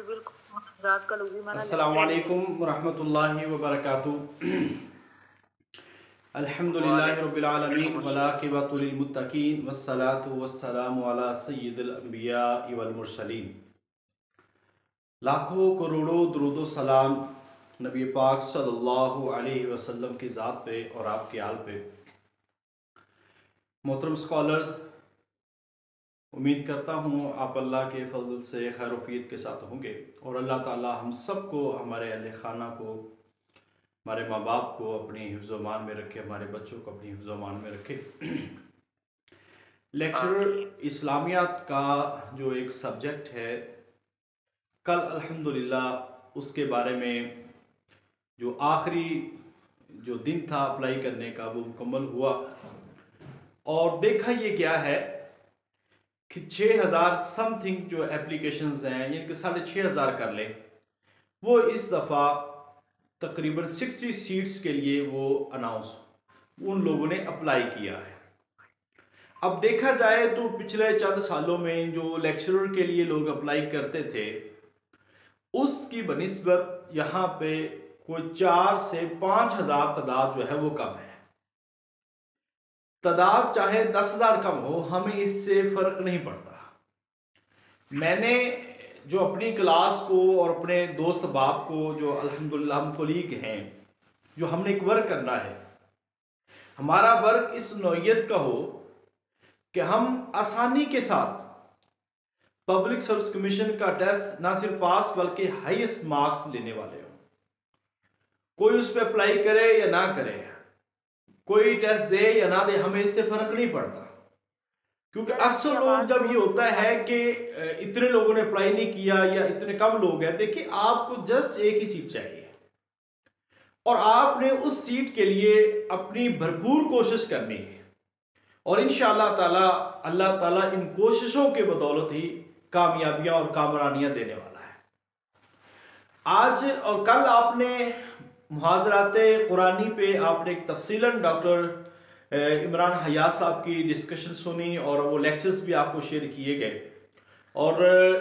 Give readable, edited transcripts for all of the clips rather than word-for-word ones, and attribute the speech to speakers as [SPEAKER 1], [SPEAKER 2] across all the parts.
[SPEAKER 1] जी बिल्कुल, रात का लोग भी मना
[SPEAKER 2] अस्सलाम
[SPEAKER 1] लेते हैं।
[SPEAKER 2] वालेकुम वरहमतुल्लाहि वबरकातुहू। अल्हम्दुलिल्लाहि रब्बिल
[SPEAKER 1] वालेकुम
[SPEAKER 2] आलमीन वल
[SPEAKER 1] अस्सलाम।
[SPEAKER 2] आक़िबतु लिल मुत्तक़ीन वस्सलातु वस्सलामु अला सय्यिदिल अंबिया वल मुरसलीन। लाखों करोड़ों दुरूद सलाम नबी पाक सल्लल्लाहु अलैहि वसल्लम की ज़ात पे और आपके आल पे। मोहतरम स्कॉलर्स, उम्मीद करता हूँ आप अल्लाह के फजल से खैर वफ़ीयत के साथ होंगे और अल्लाह ताला हम सबको, हमारे अहले खाना को, हमारे माँ बाप को अपनी हिफ्ज़-ओ-मान में रखे, हमारे बच्चों को अपनी हिफ्ज़-ओ-मान में रखे।
[SPEAKER 1] आमीन।
[SPEAKER 2] लेक्चर इस्लामियात का जो एक सब्जेक्ट है, कल अल्हम्दुलिल्लाह उसके बारे में जो आखिरी जो दिन था अप्लाई करने का वो मुकम्मल हुआ और देखा ये गया है कि 6000 समथिंग जो एप्लीकेशंस हैं, यानी कि 6500 कर ले, वो इस दफ़ा तकरीबन 60 सीट्स के लिए वो अनाउंस उन लोगों ने अप्लाई किया है। अब देखा जाए तो पिछले चंद सालों में जो लेक्चरर के लिए लोग अप्लाई करते थे उसकी बनिस्बत यहाँ पे कोई 4 से 5000 तादाद जो है वो कम है। तादाद चाहे 10,000 कम हो, हमें इससे फ़र्क नहीं पड़ता। मैंने जो अपनी क्लास को और अपने दोस्त बाप को जो अल्हम्दुलिल्लाह हम कोलीग हैं, जो हमने एक वर्क करना है, हमारा वर्क इस नौइयत का हो कि हम आसानी के साथ पब्लिक सर्विस कमीशन का टेस्ट ना सिर्फ पास बल्कि हाईएस्ट मार्क्स लेने वाले हों। कोई उस पर अप्लाई करे या ना करे, कोई टेस्ट दे या ना दे, हमें इससे फर्क नहीं पड़ता। क्योंकि
[SPEAKER 1] सर आपकी
[SPEAKER 2] अक्सर लोग
[SPEAKER 1] आवाज़
[SPEAKER 2] जब ये
[SPEAKER 1] थोड़ी
[SPEAKER 2] होता
[SPEAKER 1] सी
[SPEAKER 2] है
[SPEAKER 1] आती
[SPEAKER 2] कि इतने लोगों ने अप्लाई नहीं किया या इतने कम लोग हैं, देखिए आपको जस्ट एक ही सीट चाहिए और आपने उस सीट के लिए अपनी भरपूर कोशिश करनी है और इंशाअल्लाह ताला अल्लाह ताला इन कोशिशों के बदौलत ही कामयाबियां और कामरानियां देने वाला है। आज और कल आपने मुहाज़रात कुरानी पे आपने एक तफसीलन डॉक्टर इमरान हयात साहब की डिस्कशन सुनी और वो लेक्चर्स भी आपको शेयर किए गए और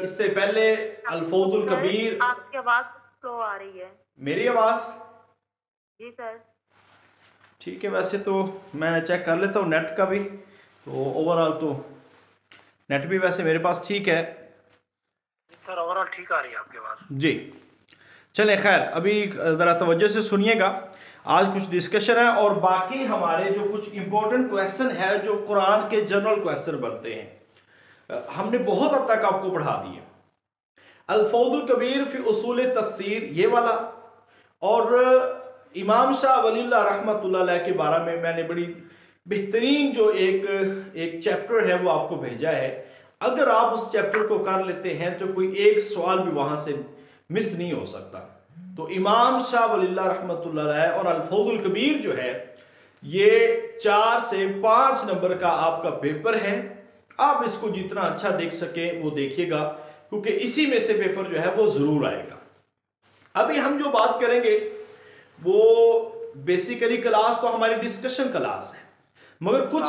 [SPEAKER 2] इससे पहले अल्फौजुल
[SPEAKER 1] सर,
[SPEAKER 2] कबीर।
[SPEAKER 1] आपकी आवाज़ स्लो आ रही है।
[SPEAKER 2] मेरी आवाज़
[SPEAKER 1] जी सर।
[SPEAKER 2] ठीक है, वैसे तो मैं चेक कर लेता हूँ नेट का भी, तो ओवरऑल तो नेट भी वैसे मेरे पास ठीक है
[SPEAKER 3] सर। ओवरऑल ठीक आ रही है आपकी आवाज़
[SPEAKER 2] जी। चले खैर, अभी ज़रा तवज्जो से सुनिएगा, आज कुछ डिस्कशन है और बाकी हमारे जो कुछ इंपॉर्टेंट क्वेश्चन है जो कुरान के जनरल क्वेश्चन बनते हैं, हमने बहुत हद तक आपको पढ़ा दिए। अल-फौजुल कबीर फी उसूल तफसीर ये वाला और इमाम शाह वलील्लाह रहमतुल्लाह अलैह के बारे में मैंने बड़ी बेहतरीन जो एक चैप्टर है वो आपको भेजा है। अगर आप उस चैप्टर को कर लेते हैं तो कोई एक सवाल भी वहां से मिस नहीं हो सकता। तो इमाम शाह वलील्लाह रहमतुल्लाह अलैह और अल-फौजुल कबीर जो है ये 4 से 5 नंबर का आपका पेपर है। आप इसको जितना अच्छा देख सके वो देखिएगा, क्योंकि इसी में से पेपर जो है वो जरूर आएगा। अभी हम जो बात करेंगे वो बेसिकली क्लास तो हमारी डिस्कशन क्लास है, मगर कुछ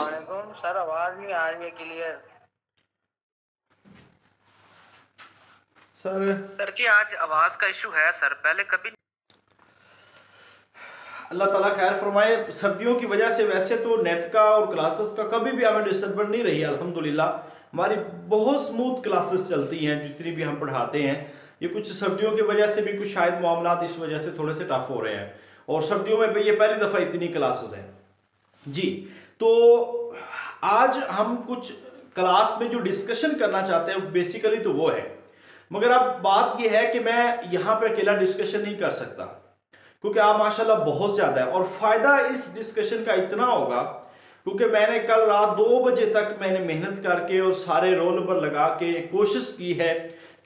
[SPEAKER 3] सर आवाज़ नहीं आ रही है क्लियर। सर जी आज आवाज़ का इशू है सर, पहले कभी।
[SPEAKER 2] अल्लाह ताला खैर फरमाए। सर्दियों की वजह से वैसे तो नेट का और क्लासेस का कभी भी हमें डिस्टर्बेंस नहीं रही, अल्हम्दुलिल्लाह हमारी बहुत स्मूथ क्लासेस चलती हैं जितनी भी हम पढ़ाते हैं। ये कुछ सर्दियों की वजह से भी कुछ शायद मामलात इस वजह से थोड़े से टफ हो रहे हैं और सर्दियों में ये पहली दफ़ा इतनी क्लासेस हैं जी। तो आज हम कुछ क्लास में जो डिस्कशन करना चाहते हैं बेसिकली तो वो है, मगर अब बात यह है कि मैं यहाँ पे अकेला डिस्कशन नहीं कर सकता क्योंकि आप माशाल्लाह बहुत ज़्यादा है और फ़ायदा इस डिस्कशन का इतना होगा क्योंकि मैंने कल रात 2 बजे तक मैंने मेहनत करके और सारे रोल नंबर लगा के कोशिश की है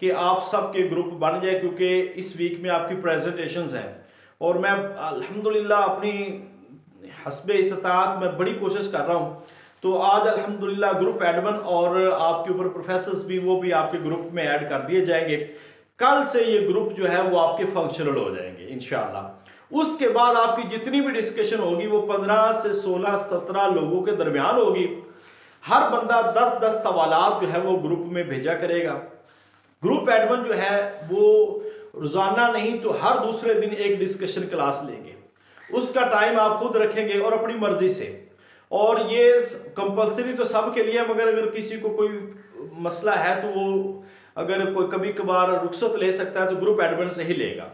[SPEAKER 2] कि आप सबके ग्रुप बन जाए, क्योंकि इस वीक में आपकी प्रेजेंटेशंस हैं और मैं अल्हम्दुलिल्लाह अपनी हस्बे इस्तात में बड़ी कोशिश कर रहा हूँ। तो आज अल्हम्दुलिल्लाह ग्रुप एडमिन और आपके ऊपर प्रोफेसर्स भी वो भी आपके ग्रुप में ऐड कर दिए जाएंगे। कल से ये ग्रुप जो है वो आपके फंक्शनल हो जाएंगे इंशाअल्लाह। उसके बाद आपकी जितनी भी डिस्कशन होगी वो 15 से 16-17 लोगों के दरमियान होगी। हर बंदा 10-10 सवालात जो है वो ग्रुप में भेजा करेगा ग्रुप एडमिन जो है वो रोजाना नहीं तो हर दूसरे दिन एक डिस्कशन क्लास लेंगे, उसका टाइम आप खुद रखेंगे और अपनी मर्जी से, और ये कंपलसरी तो सब के लिए है, मगर अगर किसी को कोई मसला है तो वो अगर कोई कभी कभार रुखसत ले सकता है तो ग्रुप एडमिन से ही लेगा।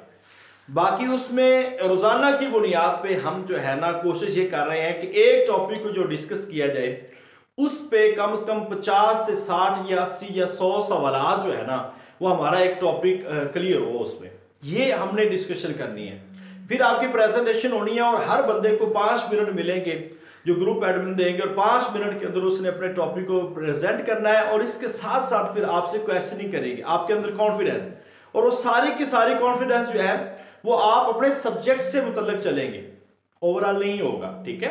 [SPEAKER 2] बाकी उसमें रोजाना की बुनियाद पे हम जो है ना कोशिश ये कर रहे हैं कि एक टॉपिक को जो डिस्कस किया जाए उस पे कम से कम 50 से 60 या 80 या 100 सवालात जो है ना वो हमारा एक टॉपिक क्लियर हो, उसमें ये हमने डिस्कशन करनी है। फिर आपकी प्रेजेंटेशन होनी है और हर बंदे को 5 मिनट मिलेंगे जो ग्रुप एडमिन देंगे, और 5 मिनट के अंदर उसने अपने टॉपिक को प्रेजेंट करना है, और इसके साथ साथ फिर आपसे क्वेश्चनिंग करेंगे। आपके अंदर कॉन्फिडेंस, और वो सारी की सारी कॉन्फिडेंस जो है वो आप अपने सब्जेक्ट से मुतल्लिक चलेंगे, ओवरऑल नहीं होगा, ठीक है।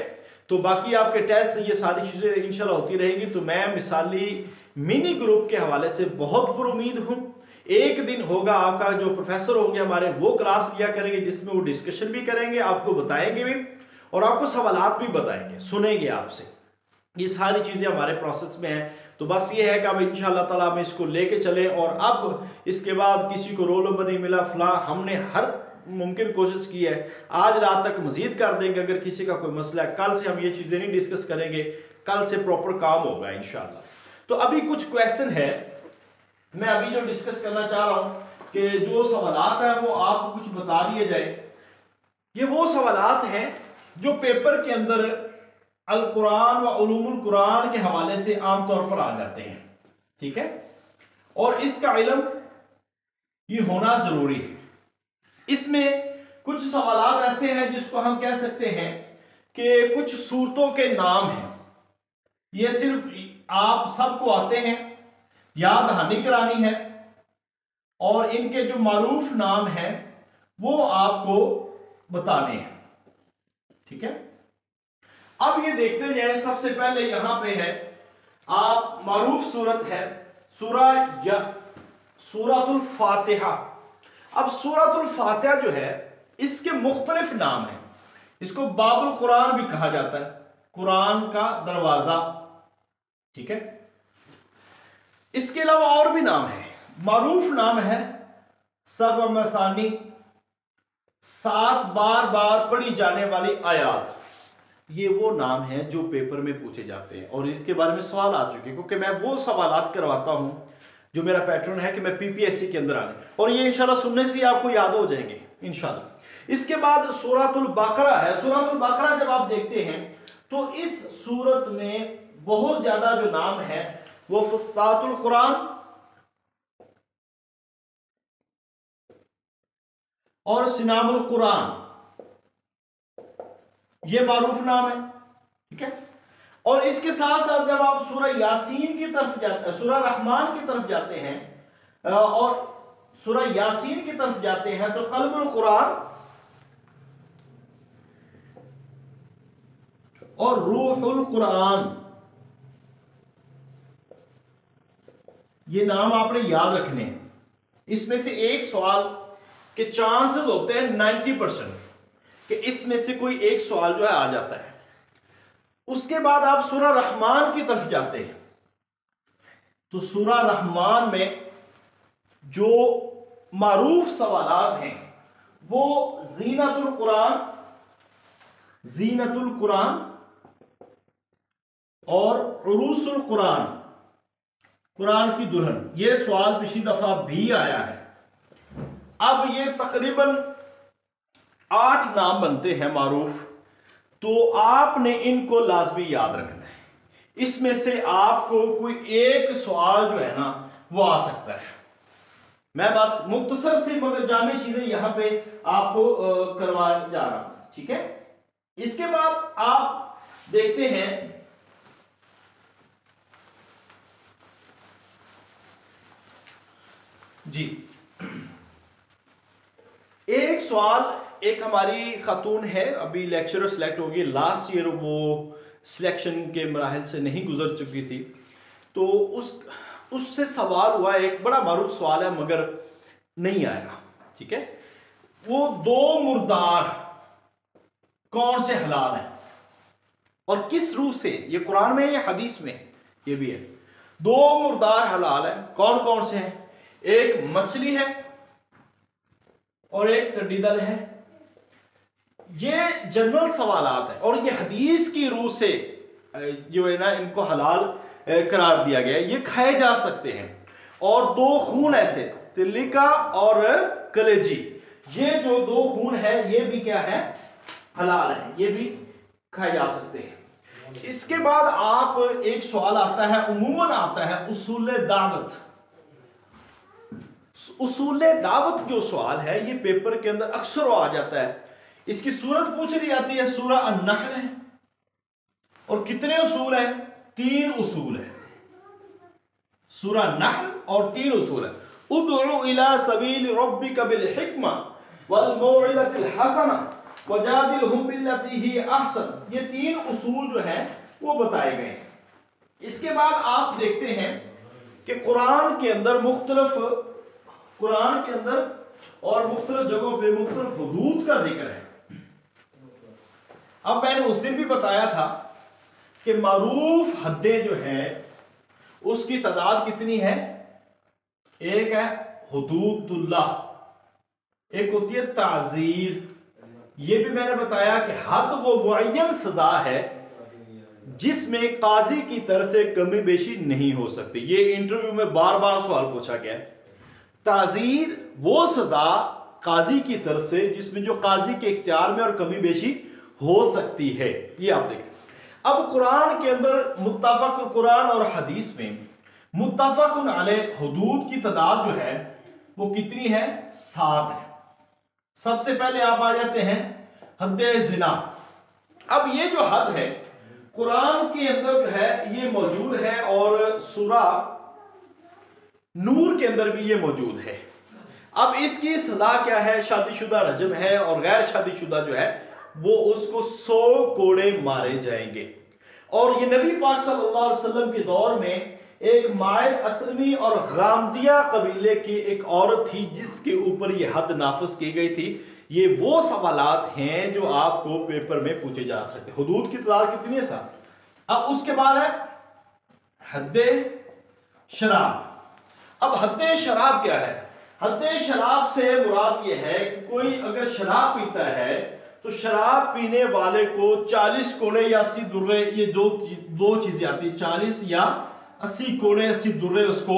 [SPEAKER 2] तो बाकी आपके टेस्ट ये सारी चीजें इंशाल्लाह होती रहेगी। तो मैं मिसाली मिनी ग्रुप के हवाले से बहुत पुरुमीद हूँ। एक दिन होगा आपका जो प्रोफेसर होंगे हमारे वो क्लास लिया करेंगे जिसमें वो डिस्कशन भी करेंगे, आपको बताएंगे भी और आपको सवालात भी बताएंगे, सुनेंगे आपसे। ये सारी चीजें हमारे प्रोसेस में हैं। तो बस ये है कि अब इंशाल्लाह ताला हम इसको लेके चले, और अब इसके बाद किसी को रोल नंबर नहीं मिला फला, हमने हर मुमकिन कोशिश की है, आज रात तक मजीद कर देंगे। अगर किसी का कोई मसला है कल से हम ये चीजें नहीं डिस्कस करेंगे, कल से प्रॉपर काम होगा इंशाल्लाह। तो अभी कुछ क्वेश्चन है मैं अभी जो डिस्कस करना चाह रहा हूं कि जो सवालात हैं वो आपको कुछ बता दिए जाए। ये वो सवालात हैं जो पेपर के अंदर अल कुरान व उलूमुल कुरान के हवाले से आमतौर पर आ जाते हैं, ठीक है, और इसका इल्म ये होना जरूरी है। इसमें कुछ सवालात ऐसे हैं जिसको हम कह सकते हैं कि कुछ सूरतों के नाम हैं, ये सिर्फ आप सबको आते हैं, याद दहानी करानी है, और इनके जो मारूफ नाम हैं वो आपको बताने हैं, ठीक है। अब ये देखते जाए, सबसे पहले यहां पे है आप मारूफ सूरत है सूरतुल फातिहा। अब सूरतुल फातिहा जो है इसके मुख्तलिफ नाम हैं। इसको बाबुल कुरान भी कहा जाता है, कुरान का दरवाजा, ठीक है। इसके अलावा और भी नाम है, मारूफ नाम है सब मसानी, 7 बार बार पढ़ी जाने वाली आयात। ये वो नाम है जो पेपर में पूछे जाते हैं और इसके बारे में सवाल आ चुके हैं, क्योंकि मैं वो सवालात करवाता हूं जो मेरा पैटर्न है कि मैं पीपीएससी के अंदर आने, और ये इंशाल्लाह सुनने से आपको याद हो जाएंगे इंशाल्लाह। इसके बाद सूरतुल बकरा है। सूरतुल बकरा जब आप देखते हैं तो इस सूरत में बहुत ज्यादा जो नाम है वो फुस्तातुल कुरान और सिनामुल कुरान, ये मारूफ नाम है, ठीक है। और इसके साथ साथ जब आप सूरह यासीन की तरफ जाते, सूरह रहमान की तरफ जाते हैं और सूरह यासीन की तरफ जाते हैं तो कल्बुल कुरान और रूहुल कुरान, ये नाम आपने याद रखने हैं। इसमें से एक सवाल के चांसेस होते हैं 90% कि इसमें से कोई एक सवाल जो है आ जाता है। उसके बाद आप सूरह रहमान की तरफ जाते हैं तो सूरह रहमान में जो मारूफ सवालात हैं वो जीनतुल कुरान और उरूसुल कुरान, कुरान की दुल्हन, ये सवाल पिछली दफा भी आया है। अब ये तकरीबन 8 नाम बनते हैं मारूफ, तो आपने इनको लाजमी याद रखना है। इसमें से आपको कोई एक सवाल जो है ना वो आ सकता है। मैं बस मुख्तसर से मगर जामी चीजें यहां पे आपको करवा जा रहा हूं, ठीक है। इसके बाद आप देखते हैं जी, एक सवाल, एक हमारी खातून है अभी लेक्चरर सिलेक्ट होगी, लास्ट ईयर वो सिलेक्शन के मराहल से नहीं गुजर चुकी थी, तो उससे सवाल हुआ, एक बड़ा मारूफ सवाल है मगर नहीं आया, ठीक है। वो 2 मुर्दार कौन से हलाल हैं और किस रूह से, ये कुरान में है या हदीस में, ये भी है। 2 मुर्दार हलाल है, कौन कौन से हैं? एक मछली है और एक टिड्डी दल है। ये जनरल सवालात है और ये हदीस की रूह से जो है ना इनको हलाल करार दिया गया है, ये खाए जा सकते हैं। और दो खून ऐसे, तिल्ली का और कलेजी, ये जो दो खून है ये भी क्या है, हलाल है, ये भी खाए जा सकते हैं। इसके बाद आप एक सवाल आता है, उमूमन आता है उसूल दावत। उसूल दावत जो सवाल है ये पेपर के अंदर अक्सर आ जाता है। इसकी सूरत पूछ ली जाती है, सूरा अन-नहल है और कितने उसूल है, 3 उसूल है। सूरा नहल और 3 उसूल है। उदउ इला सबील रब्बिका बिल हिक्मा वल मौइज़तिल हसना वजादिलहुम बिल्लती ही अहसन। ये 3 उसूल जो है वो बताए गए हैं। इसके बाद आप देखते हैं कि कुरान के अंदर और मुख्तलिफ जगहों पे मुख्तलिफ हुदूद का जिक्र है। अब मैंने उस दिन भी बताया था कि मारूफ हद्दें जो है उसकी तादाद कितनी है, एक है हुदूदुल्लाह, एक होती है ताज़ीर। ये भी मैंने बताया कि हद वो मुअय्यन सजा है जिसमें काजी की तरफ से कमी बेशी नहीं हो सकती। ये इंटरव्यू में बार बार सवाल पूछा गया है। ताज़ीर वो सजा काजी की तरफ से जिसमें जो काजी के इख्तियार में और कमी बेशी हो सकती है, ये आप देखें। अब कुरान के अंदर मुत्तफ़क़, कुरान और हदीस में मुत्तफ़क़ुन अलैह हुदूद की तादाद जो है वो कितनी है, 7 है। सबसे पहले आप आ जाते हैं हद्दे ज़िना। अब ये जो हद है कुरान के अंदर जो है ये मौजूद है और सूरा नूर के अंदर भी ये मौजूद है। अब इसकी सजा क्या है, शादीशुदा रजम है और गैर शादीशुदा जो है वो उसको 100 कोड़े मारे जाएंगे। और ये नबी पाक सल्लल्लाहु अलैहि वसल्लम के दौर में एक माइल असलमी और गामदिया कबीले की एक औरत थी जिसके ऊपर ये हद नाफिज की गई थी। ये वो सवालात हैं जो आपको पेपर में पूछे जा सकते। हुदूद की तादाद कितनी है, 7। अब उसके बाद है हद्दे शराब। अब हद्दे शराब क्या है, हद्दे शराब से मुराद ये है कि कोई अगर शराब पीता है तो शराब पीने वाले को 40 कोड़े या 80 दुर्रे, ये दो चीजें आती है, 40 या 80 कोड़े 80 दुर्रे उसको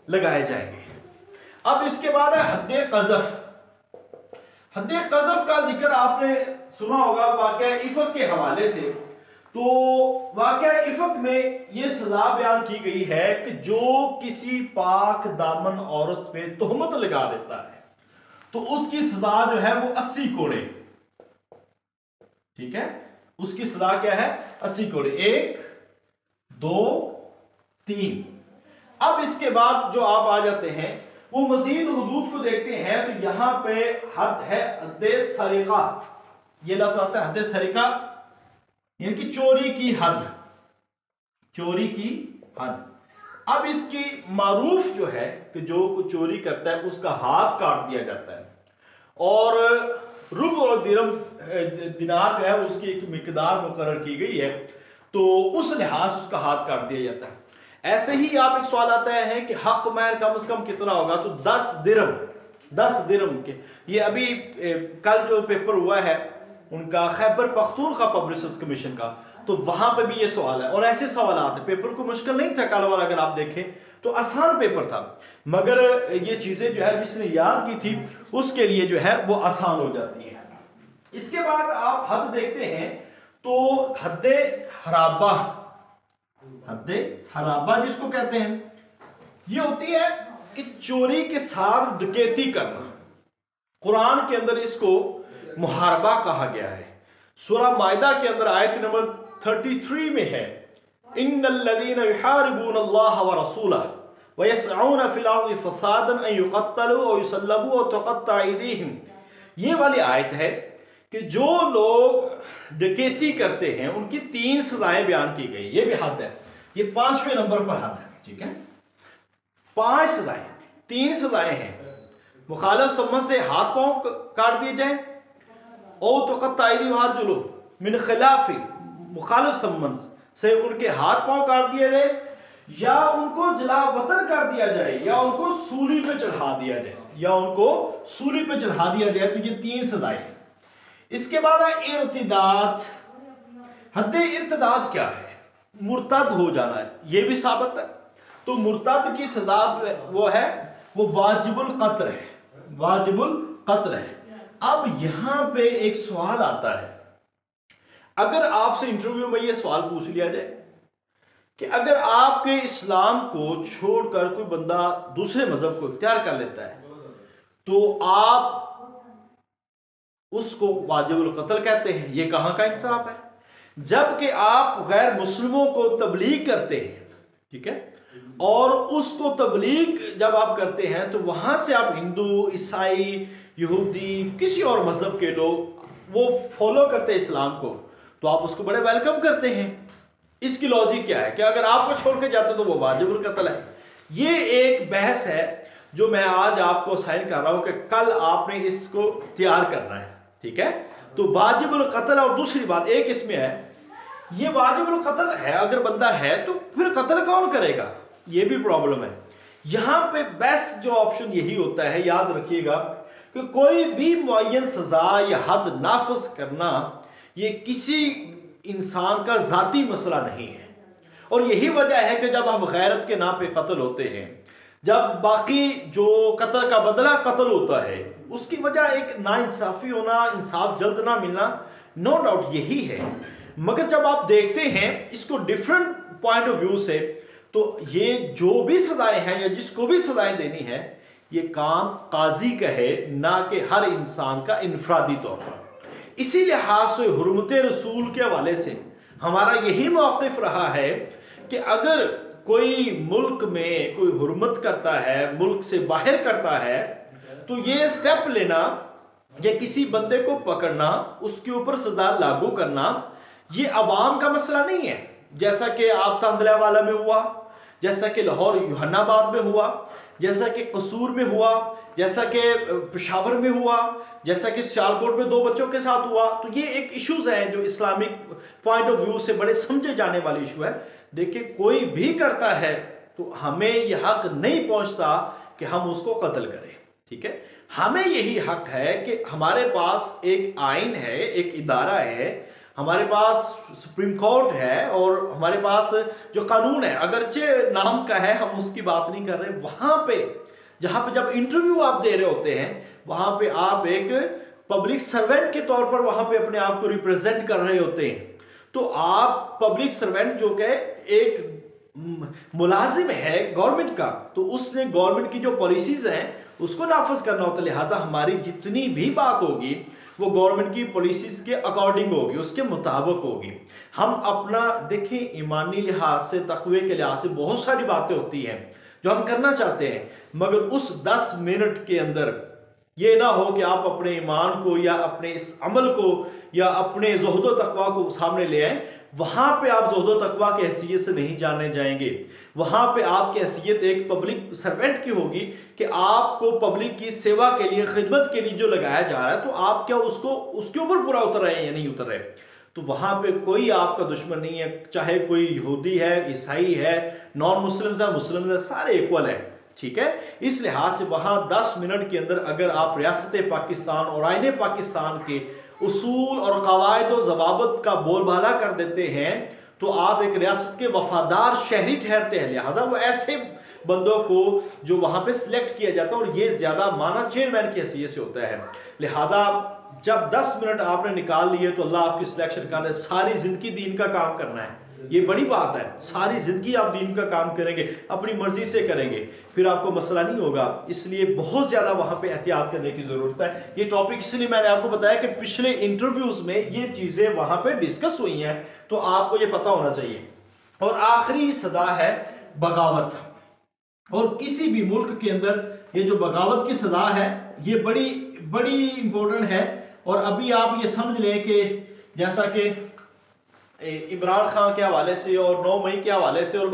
[SPEAKER 2] लगाए जाएंगे। अब इसके बाद है हद्दे क़ज़फ़। हद्दे क़ज़फ़ का जिक्र आपने सुना होगा वाक़या इफ़क के हवाले से। तो वाक़या इफ़क में ये सजा बयान की गई है कि जो किसी पाक दामन औरत पे तोहमत लगा देता है तो उसकी सजा जो है वो 80 कोड़े, ठीक है, उसकी सजा क्या है, 80 कोड़े, 1 2 3। अब इसके बाद जो आप आ जाते हैं वो मजीद हुदूद को देखते हैं तो यहां पे हद है हद्दे सरिका। ये लफ्ज आता है हद्दे सरिका यानी कि चोरी की हद, चोरी की हद। अब इसकी मारूफ जो है कि जो कुछ चोरी करता है उसका हाथ काट दिया जाता है और रुब और दिनार जो है उसकी एक मिकदार मुकर्रर की गई है तो उस लिहाज उसका हाथ काट दिया जाता है। ऐसे ही आप एक सवाल आता है कि हक मैर कम से कम कितना होगा, तो 10 दिरहम के। ये अभी कल जो पेपर हुआ है उनका Khyber Pakhtunkhwa public service commission का, तो वहां पे भी ये सवाल है और ऐसे सवाल आते। पेपर को मुश्किल नहीं था कल वाला, अगर आप देखें तो आसान पेपर था, मगर ये चीजें जो है जिसने याद की थी उसके लिए जो है वो आसान हो जाती है। इसके बाद आप हद देखते हैं तो हद्दे हराबा, हद्दे हराबा जिसको कहते हैं ये होती है कि चोरी के साथ डकैती करना। कुरान के अंदर इसको मुहारबा कहा गया है। सूरा माइदा के अंदर आयत नंबर 33 में है, इन्नल्लज़ीना युहारिबूनल्लाह व रसूलहु व यसअऊना फिल अर्दि फसादन अन युक़त्तलू व युसल्लबू व तुक़त्तअ अयदीहिम। ये वाली आयत है कि जो लोग डकैती करते हैं उनकी 3 सजाएं बयान की गई। ये भी हद है, ये 5वें नंबर पर हद है, ठीक है। 5 सजाएं, 3 सजाएं हैं। मुखालिफ सम्मत से हाथ पांव काट दिए जाए, ओ तुक़त्तअ अयदीहिम व अर्जुलुहुम मिन खिलाफ, मुखालिफ सम्मत से उनके हाथ पांव काट दिए जाए, या उनको जलावतन कर दिया जाए, या उनको सूली पे चढ़ा दिया जाए, या उनको सूली पे चढ़ा दिया जाए। तो ये 3 सजाएं। इसके बाद है इर्तिदाद। हद इर्तिदाद क्या है? मुर्तद हो जाना है, ये भी साबित है। तो मुर्तद की सजा वो है, वो वाजिबुल कत्ल है, वाजिबुल कत्ल है। अब यहां पे एक सवाल आता है, अगर आपसे इंटरव्यू में ये सवाल पूछ लिया जाए कि अगर आपके इस्लाम को छोड़कर कोई बंदा दूसरे मजहब को इख्तियार कर लेता है तो आप उसको वाजिबुल कत्ल कहते हैं, ये कहां का इंसाफ है? जबकि आप गैर मुस्लिमों को तबलीग करते हैं, ठीक है, और उसको तबलीग जब आप करते हैं तो वहां से आप हिंदू, ईसाई, यहूदी, किसी और मजहब के लोग वो फॉलो करते हैं इस्लाम को, तो आप उसको बड़े वेलकम करते हैं। इसकी लॉजिक क्या है कि अगर आपको छोड़ के जाते तो वो वाजिबुल कत्ल है। ये एक बहस है जो मैं आज आपको साइन कर रहा हूं कि कल आपने इसको तैयार करना है, ठीक है। तो वाजिबुल कत्ल, और दूसरी बात एक इसमें है, ये वाजिबुल कत्ल है, अगर बंदा है तो फिर कत्ल कौन करेगा, ये भी प्रॉब्लम है। यहां पे बेस्ट जो ऑप्शन यही होता है, याद रखिएगा, कि कोई भी मुअय्यन सजा या हद नाफिज करना ये किसी इंसान का जाती मसला नहीं है। और यही वजह है कि जब हम गैरत के नाम पे कत्ल होते हैं, जब बाकी जो कत्ल का बदला कत्ल होता है, उसकी वजह एक नाइंसाफी होना, इंसाफ जल्द ना मिलना, नो डाउट यही है। मगर जब आप देखते हैं इसको डिफरेंट पॉइंट ऑफ व्यू से, तो ये जो भी सजाएं हैं या जिसको भी सजाएं देनी है, ये काम काजी का है, ना कि हर इंसान का इनफरादी तौर पर। इसी लिहाज से हुर्मत रसूल के हवाले से हमारा यही मौक़िफ़ रहा है कि अगर कोई मुल्क में कोई हुर्मत करता है, मुल्क से बाहर करता है, तो ये स्टेप लेना या किसी बंदे को पकड़ना, उसके ऊपर सजा लागू करना, ये अवाम का मसला नहीं है। जैसा कि आप तांदलावाला में हुआ, जैसा कि लाहौर यूहन्नाबाद में हुआ, जैसा कि कसूर में हुआ, जैसा कि पेशावर में हुआ, जैसा कि सियालकोट में 2 बच्चों के साथ हुआ। तो ये एक इश्यूज हैं जो इस्लामिक पॉइंट ऑफ व्यू से बड़े समझे जाने वाले इशू है। देखिए, कोई भी करता है तो हमें यह हक नहीं पहुंचता कि हम उसको कत्ल करें, ठीक है। हमें यही हक है कि हमारे पास एक आइन है, एक इदारा है, हमारे पास सुप्रीम कोर्ट है, और हमारे पास जो कानून है, अगरचे नाम का है, हम उसकी बात नहीं कर रहे। वहां पे जहां पे जब इंटरव्यू आप दे रहे होते हैं, वहां पे आप एक पब्लिक सर्वेंट के तौर पर वहां पे अपने आप को रिप्रेजेंट कर रहे होते हैं। तो आप पब्लिक सर्वेंट जो कि एक मुलाजिम है गवर्नमेंट का, तो उसने गवर्नमेंट की जो पॉलिसीज हैं उसको नाफिज करना होता है। लिहाजा हमारी जितनी भी बात होगी वो गवर्नमेंट की पॉलिसीज के अकॉर्डिंग होगी, उसके मुताबिक होगी। हम अपना देखें, ईमानी लिहाज से, तकवे के लिहाज से बहुत सारी बातें होती हैं जो हम करना चाहते हैं, मगर उस 10 मिनट के अंदर ये ना हो कि आप अपने ईमान को या अपने इस अमल को या अपने ज़ुहद तकवा को सामने ले आए। वहां पे आप ज़ुहद तकवा की हैसियत से नहीं जाने जाएंगे, वहां पे आपकी हैसियत एक पब्लिक सर्वेंट की होगी कि आपको पब्लिक की सेवा के लिए, खिदमत के लिए जो लगाया जा रहा है, तो आप क्या उसको उसके ऊपर पूरा उतर रहे हैं या नहीं उतर रहे। तो वहां पे कोई आपका दुश्मन नहीं है, चाहे कोई यहूदी है, ईसाई है, नॉन मुस्लिम्स है, मुस्लिम है, सारे इक्वल है, ठीक है। इस लिहाज से वहां 10 मिनट के अंदर अगर आप रियासत पाकिस्तान और आईने पाकिस्तान के उसूल और कवायद और जवाबत का बोलबाला कर देते हैं, तो आप एक रियासत के वफादार शहरी ठहरते हैं। लिहाजा वो ऐसे बंदों को जो वहां पे सिलेक्ट किया जाता है, और ये ज्यादा माना चेयरमैन की हैसियत से होता है। लिहाजा जब 10 मिनट आपने निकाल लिए तो अल्लाह आपकी सिलेक्शन कर दे। सारी जिंदगी दीन का काम करना है, ये बड़ी बात है। सारी जिंदगी आप दीन का काम करेंगे, अपनी मर्जी से करेंगे, फिर आपको मसला नहीं होगा। इसलिए बहुत ज्यादा वहां पे एहतियात करने की जरूरत है। ये टॉपिक इसलिए मैंने आपको बताया कि पिछले इंटरव्यूज में ये चीजें वहां पे डिस्कस हुई हैं, तो आपको ये पता होना चाहिए। और आखिरी सदा है बगावत। और किसी भी मुल्क के अंदर ये जो बगावत की सदा है, ये बड़ी बड़ी इंपॉर्टेंट है। और अभी आप ये समझ लें कि जैसा कि इमरान खान के हवाले से और 9 मई के हवाले से और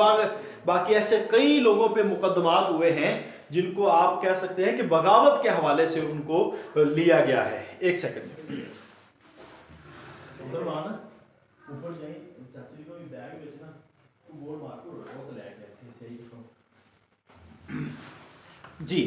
[SPEAKER 2] बाकी ऐसे कई लोगों पे मुकदमात हुए हैं जिनको आप कह सकते हैं कि बगावत के हवाले से उनको लिया गया है। एक सेकंड, ऊपर जाइए, चाची को भी बैग बेचना, बोल मार को जी,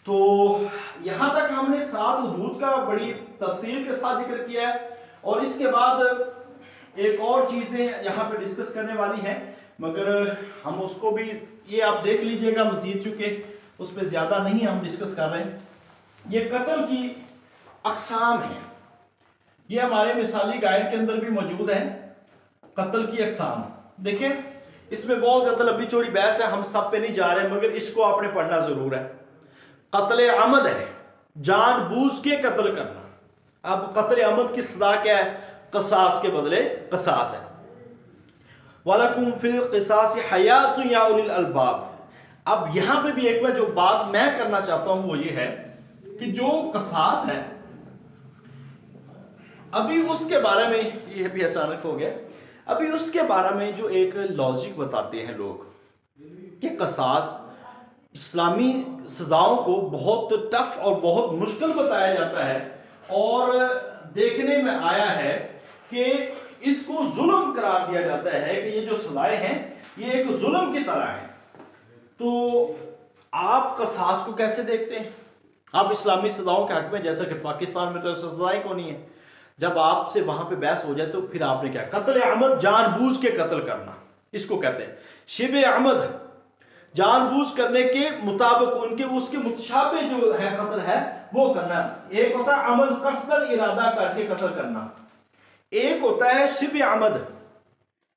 [SPEAKER 2] तो यहां तक हमने 7 हुदूद का बड़ी तफसील के साथ जिक्र किया है, और इसके बाद एक और चीजें यहां पे डिस्कस करने वाली हैं, मगर हम उसको भी ये आप देख लीजिएगा मजीद, चूंकि उस पर ज्यादा नहीं हम डिस्कस कर रहे हैं। ये कत्ल की अकसाम है, ये हमारे मिसाली गाइड के अंदर भी मौजूद है। कत्ल की अकसाम देखें, इसमें बहुत ज्यादा लंबी चौड़ी बहस है, हम सब पे नहीं जा रहे, मगर इसको आपने पढ़ना जरूर है। कत्ल अमद है, जानबूझ के कत्ल करना। अब कत्ल अमद की सजा क्या है? क़िसास के बदले क़िसास है। वलकुम फिल क़िसास हयातुन या उलिल अलबाब। अब यहां पे भी एक बार जो बात मैं करना चाहता हूं वो ये है कि जो क़िसास है, अभी उसके बारे में, ये भी अचानक हो गया, अभी उसके बारे में जो एक लॉजिक बताते हैं लोग कि क़िसास इस्लामी सजाओं को बहुत टफ और बहुत मुश्किल बताया जाता है, और देखने में आया है कि इसको जुल्म करार दिया जाता है कि ये जो सजाएं हैं ये एक जुल्म की तरह है। तो आप क़िसास को कैसे देखते हैं? आप इस्लामी सजाओं के हक में, जैसा कि पाकिस्तान में तो सजाएं को नहीं है, जब आपसे वहां पे बहस हो जाए तो फिर आपने क्या, कत्ल अमद जानबूझ के कत्ल करना, इसको कहते हैं। शिबे अमद, जानबूझ करने के मुताबिक उनके उसके मुतशाबे जो है कत्ल है वो करना। एक होता है अमद कसदन, इरादा करके कत्ल करना। एक होता है शिबे अमद,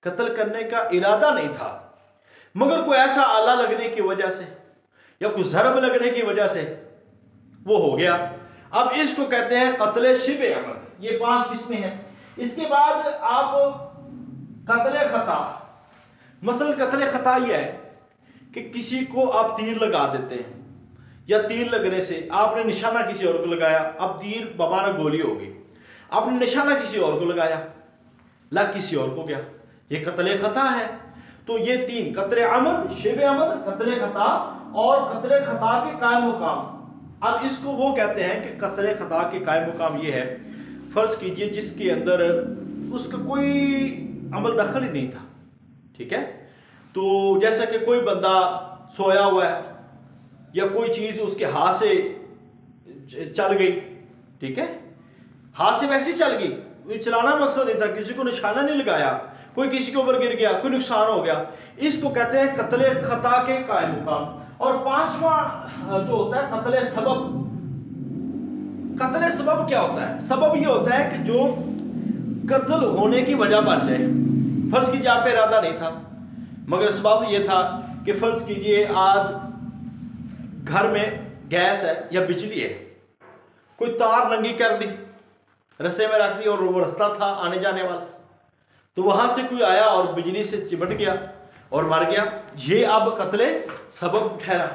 [SPEAKER 2] कत्ल करने का इरादा नहीं था मगर कोई ऐसा आला लगने की वजह से या कोई जरब लगने की वजह से वो हो गया। अब इसको कहते हैं कत्ल शिबे अमद। ये 5 किस्में हैं। इसके बाद आप कत्ल खता, मसलन कत्ल खता यह है कि किसी को आप तीर लगा देते हैं, या तीर लगने से आपने निशाना किसी और को लगाया, अब तीर बमाना गोली होगी, आपने निशाना किसी और को लगाया, लग किसी और को गया, ये कत्ल खता है। तो ये 3, कत्ल अमद, शिबे अमद, कत्ल खता और कत्ल खता के कायम मुकाम। अब इसको वो कहते हैं कि कत्ल खता के कायम मुकाम ये है, फर्ज कीजिए जिसके अंदर उसका कोई अमल दखल ही नहीं था, ठीक है, तो जैसा कि कोई बंदा सोया हुआ है या कोई चीज उसके हाथ से चल गई, ठीक है, हाथ से वैसे चल गई, चलाना मकसद नहीं था, किसी को निशाना नहीं लगाया, कोई किसी के ऊपर गिर गया, कोई नुकसान हो गया, इसको कहते हैं कत्ल खता के कायम मुकाम। और 5वां जो होता है कत्ल सबब। कत्ल सबब क्या होता है? सबब ये होता है कि जो कत्ल होने की वजह बन जाए। फर्ज कीजिए आपका इरादा नहीं था मगर सबब ये था कि फर्ज कीजिए आज घर में गैस है या बिजली है, कोई तार नंगी कर दी, रस्से में रख दी और वो रास्ता था आने जाने वाला, तो वहां से कोई आया और बिजली से चिपट गया और मर गया, ये अब कत्ल सबब ठहरा।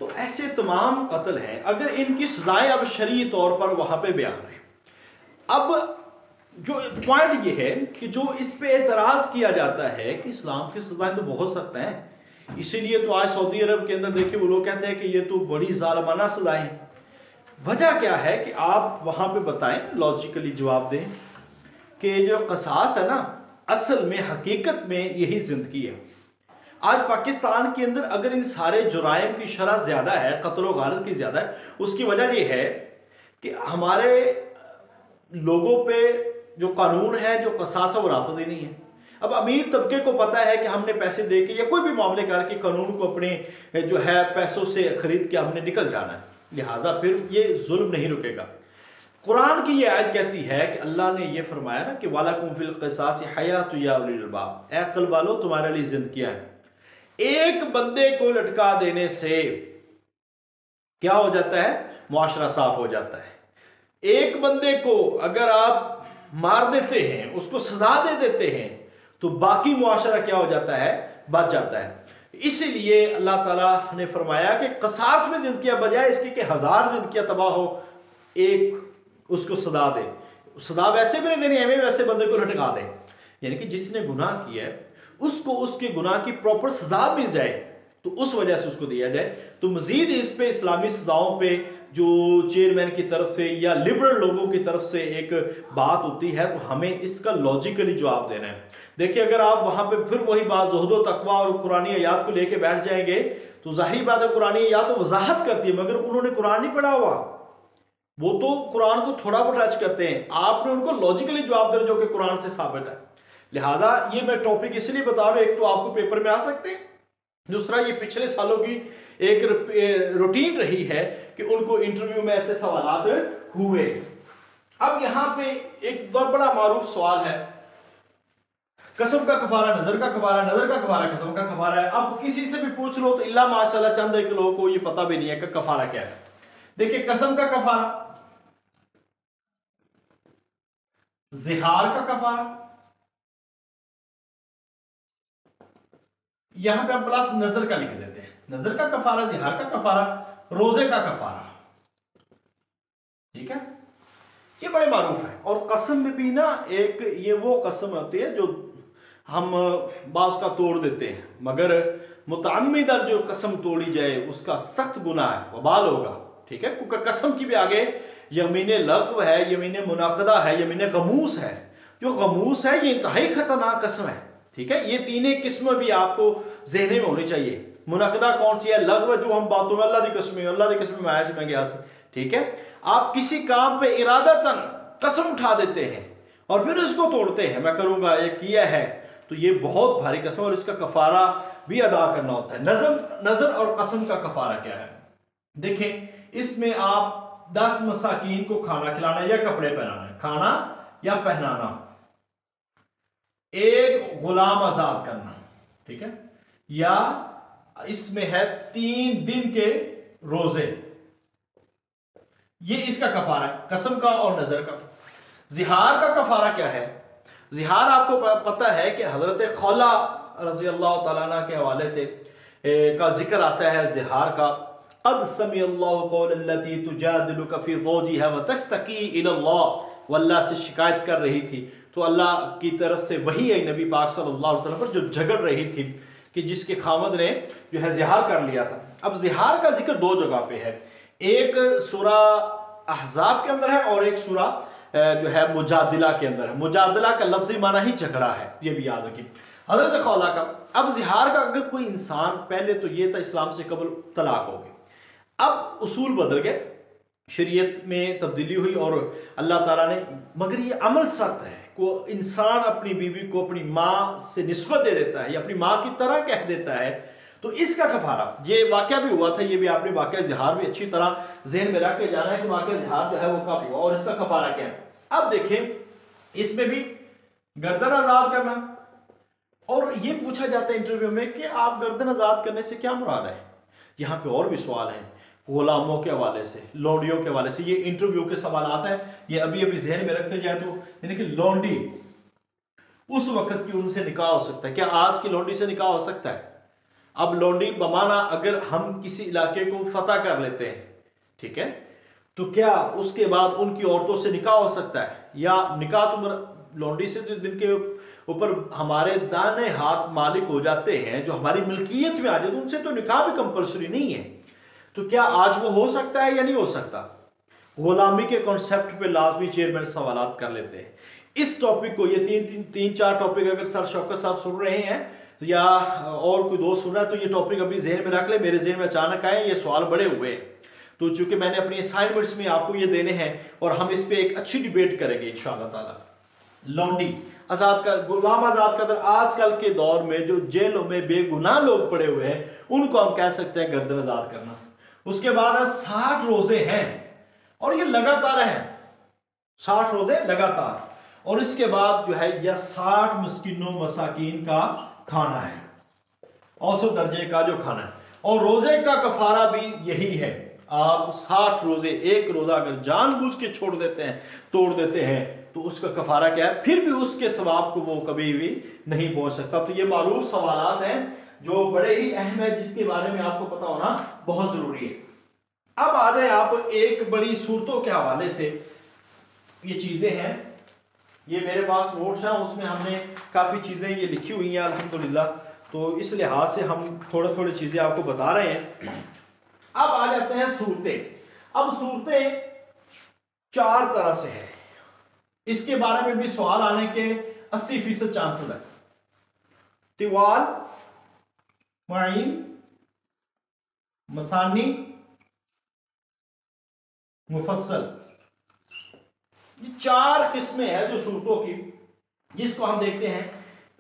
[SPEAKER 2] तो ऐसे तमाम कत्ल हैं, अगर इनकी सजाएं अब शरई तौर पर वहां पे बयान है। अब जो पॉइंट ये है कि जो इस पे एतराज किया जाता है कि इस्लाम की सजाएं तो बहुत सख्त हैं, इसीलिए तो आज सऊदी अरब के अंदर देखिए वो लोग कहते हैं कि ये तो बड़ी जालमाना सजाएं हैं। वजह क्या है कि आप वहां पे बताएं, लॉजिकली जवाब दें कि जो क़िसास है ना, असल में हकीकत में यही जिंदगी है। आज पाकिस्तान के अंदर अगर इन सारे जुराइम की शरह ज्यादा है, कत्ल गारत की ज्यादा है, उसकी वजह यह है कि हमारे लोगों पे जो कानून है, जो क़िसास है, वो नाफिज़ ही नहीं है। अब अमीर तबके को पता है कि हमने पैसे दे के या कोई भी मामले करके कानून को अपने जो है पैसों से खरीद के हमने निकल जाना है, लिहाजा फिर ये जुल्म नहीं रुकेगा। कुरान की ये आयत कहती है कि अल्लाह ने ये फरमाया ना कि वालकुम फिल क़िसास हयातुन या उलिल अलबाब, ऐ अक्ल वालो तुम्हारे लिए जिंदगियां है। एक बंदे को लटका देने से क्या हो जाता है? मुआशरा साफ हो जाता है। एक बंदे को अगर आप मार देते हैं, उसको सजा दे देते हैं, तो बाकी मुआशरा क्या हो जाता है? बच जाता है। इसीलिए अल्लाह ताला ने फरमाया कि क़िसास में जिंदगियां बजाय इसके कि 1000 जिंदगियां तबाह हो, एक उसको सजा दे। सजा वैसे भी नहीं देनी हमें, वैसे बंदे को लटका दे, यानी कि जिसने गुनाह किया है उसको उसके गुनाह की प्रॉपर सजा मिल जाए, तो उस वजह से उसको दिया जाए। तो मजीद इस पे इस्लामी सजाओं पे जो चेयरमैन की तरफ से या लिबरल लोगों की तरफ से एक बात होती है, तो हमें इसका लॉजिकली जवाब देना है। देखिए, अगर आप वहां पे फिर वही बात ज़ुहद तकवा और कुरानी आयात को लेके बैठ जाएंगे तो जाहिर बात है कुरानी आयात तो वजाहत करती है, मगर उन्होंने कुरान नहीं पढ़ा हुआ, वो तो कुरान को थोड़ा बहुत टच करते हैं। आपने उनको लॉजिकली जवाब दे जो कि कुरान से साबित है। लिहाजा ये मैं टॉपिक इसलिए बता रहा हूं, एक तो आपको पेपर में आ सकते हैं, दूसरा ये पिछले सालों की एक रूटीन रही है कि उनको इंटरव्यू में ऐसे सवाल हुए। अब यहां पे एक बहुत बड़ा मारूफ सवाल है, कसम का कफारा, नजर का कफारा, नजर का कफारा, कसम का कफारा है। अब किसी से भी पूछ लो तो इल्ला माशाल्लाह चंद एक लोगों को ये पता भी नहीं है कि कफारा क्या है। देखिए, कसम का कफारा, जिहार का कफारा, यहां पे हम प्लस नजर का लिख देते हैं, नजर का कफारा, जिहार का कफारा, रोजे का कफारा, ठीक है, ये बड़े मारूफ है। और कसम में भी ना एक ये वो कसम होती है जो हम बाज का तोड़ देते हैं, मगर मुतअम्मिदन जो कसम तोड़ी जाए उसका सख्त गुनाह है, वबाल होगा, ठीक है। क्योंकि कसम की भी आगे यमीन लग़्व है, यमीन मुनाक़दा है, यमीन गमूस है। जो गमूस है ये इंतहाई खतरनाक कसम है, ठीक है। ये तीनों किस्में भी आपको ज़हन में होनी चाहिए। मुनाक़दा कौन सी है? लग़्व जो हम बातों में अल्लाह की कसम, अल्लाह की कसम में आया से मैं गया से, ठीक है। आप किसी काम पे इरादतन कसम उठा देते हैं और फिर उसको तोड़ते हैं, मैं करूंगा, ये किया है, तो ये बहुत भारी कसम और इसका कफारा भी अदा करना होता है। नजर और कसम का कफारा क्या है? देखें, इसमें आप 10 मसाकीन को खाना खिलाना या कपड़े पहनाना है, खाना या पहनाना, एक गुलाम आजाद करना, ठीक है, या इसमें है 3 दिन के रोजे, ये इसका कफारा है, कसम का और नजर का। जिहार का कफारा क्या है? जिहार आपको पता है कि हजरत खौला रज़ी अल्लाह तआला अन्हा के हवाले से का जिक्र आता है जिहार का। क़द समिअल्लाहु क़ौलल्लती तुजादिलुका फ़ी ज़ौजिहा व तस्तकी इलल्लाह, वो अल्लाह से शिकायत कर रही थी, तो अल्लाह की तरफ से वही है नबी पाक सल्लल्लाहु अलैहि वसल्लम पर जो झगड़ रही थी कि जिसके खामद ने जो है जिहार कर लिया था। अब जिहार का जिक्र 2 जगह पे है, एक सूरा अहज़ाब के अंदर है और एक सूरा जो है मुजादिला के अंदर है। मुजादिला का लफ्ज़ी माना ही झगड़ा है, ये भी याद रखिए। हजरत खौला का, अब जिहार का अगर कोई इंसान, पहले तो ये था इस्लाम से कबल तलाक हो गई, अब उसूल बदल गए, शरीयत में तब्दीली हुई और अल्लाह ताला ने, मगर ये अमल सख्त है को इंसान अपनी बीवी को अपनी माँ से निस्बत दे देता है या अपनी माँ की तरह कह देता है, तो इसका कफारा, ये वाकया भी हुआ था, ये भी आपने वाकया जिहार भी अच्छी तरह जहन में रख के जाना है कि वाकया जिहार जो है वो कब हुआ और इसका कफारा क्या है। अब देखें, इसमें भी गर्दन आजाद करना, और ये पूछा जाता है इंटरव्यू में कि आप गर्दन आजाद करने से क्या मुराद है। यहाँ पे और भी सवाल हैं गुलामों के हवाले से, लौंडियों के हवाले से, ये इंटरव्यू के सवाल आता है, ये अभी अभी जहन में रखते जाए तो, यानी कि लौंडी उस वक्त की उनसे निकाह हो सकता है, क्या आज की लौंडी से निकाह हो सकता है? अब लौंडी बमाना अगर हम किसी इलाके को फतह कर लेते हैं, ठीक है, तो क्या उसके बाद उनकी औरतों से निकाह हो सकता है? या निकाह तो लौंडी से जिनके ऊपर हमारे दाने हाथ मालिक हो जाते हैं, जो हमारी मिल्कियत में आ जाए, तो उनसे तो निकाह भी कंपल्सरी नहीं है। तो क्या आज वो हो सकता है या नहीं हो सकता? गुलामी के कॉन्सेप्ट पे लाजमी चेयरमैन सवालात कर लेते हैं। इस टॉपिक को, ये तीन चार टॉपिक अगर सर शौकत साहब सुन रहे हैं तो या और कोई दोस्त सुन रहा है तो ये टॉपिक अभी जहन में रख ले। मेरे जहन में अचानक आए, ये सवाल बड़े हुए हैं, तो चूंकि मैंने अपनी असाइनमेंट्स में आपको ये देने हैं और हम इस पे एक अच्छी डिबेट करेंगे इंशाअल्लाह ताला। लौंडी आजाद का, गुलाम आजाद का दर, आजकल के दौर में जो जेलों में बेगुनाह लोग पड़े हुए हैं उनको हम कह सकते हैं गर्दन आजाद करना। उसके बाद 60 रोजे हैं और ये लगातार है, 60 रोजे लगातार, और इसके बाद जो है यह 60 मिस्किनों मसाकीन का खाना है, औसत दर्जे का जो खाना है। और रोजे का कफारा भी यही है, आप 60 रोजे, एक रोजा अगर जानबूझ के छोड़ देते हैं, तोड़ देते हैं, तो उसका कफारा क्या है? फिर भी उसके सवाब को वो कभी भी नहीं पहुंच सकता। तो ये मारूफ सवालात हैं जो बड़े ही अहम है, जिसके बारे में आपको पता होना बहुत जरूरी है। अब आ जाए आप एक बड़ी सूरतों के हवाले से, ये चीजें हैं, ये मेरे पास नोट्स हैं, उसमें हमने काफी चीजें ये लिखी हुई हैं अल्हम्दुलिल्लाह। तो इस लिहाज से हम थोड़ी चीज़ें आपको बता रहे हैं। अब आ जाते हैं सूरतें। अब सूरतें 4 तरह से हैं, इसके बारे में भी सवाल आने के 80% चांसेस है। तिवाल, मुईन, मसानी, मुफस्सल, ये 4 किस्में हैं जो सूरतों की, जिसको हम देखते हैं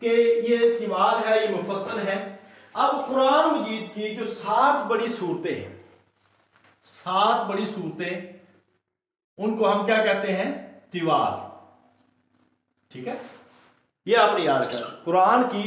[SPEAKER 2] कि ये तिवाल है, ये मुफस्सल है। अब कुरान मजीद की जो 7 बड़ी सूरतें हैं, 7 बड़ी सूरतें, उनको हम क्या कहते हैं? तिवाल। ठीक है, ये आपने याद कर, कुरान की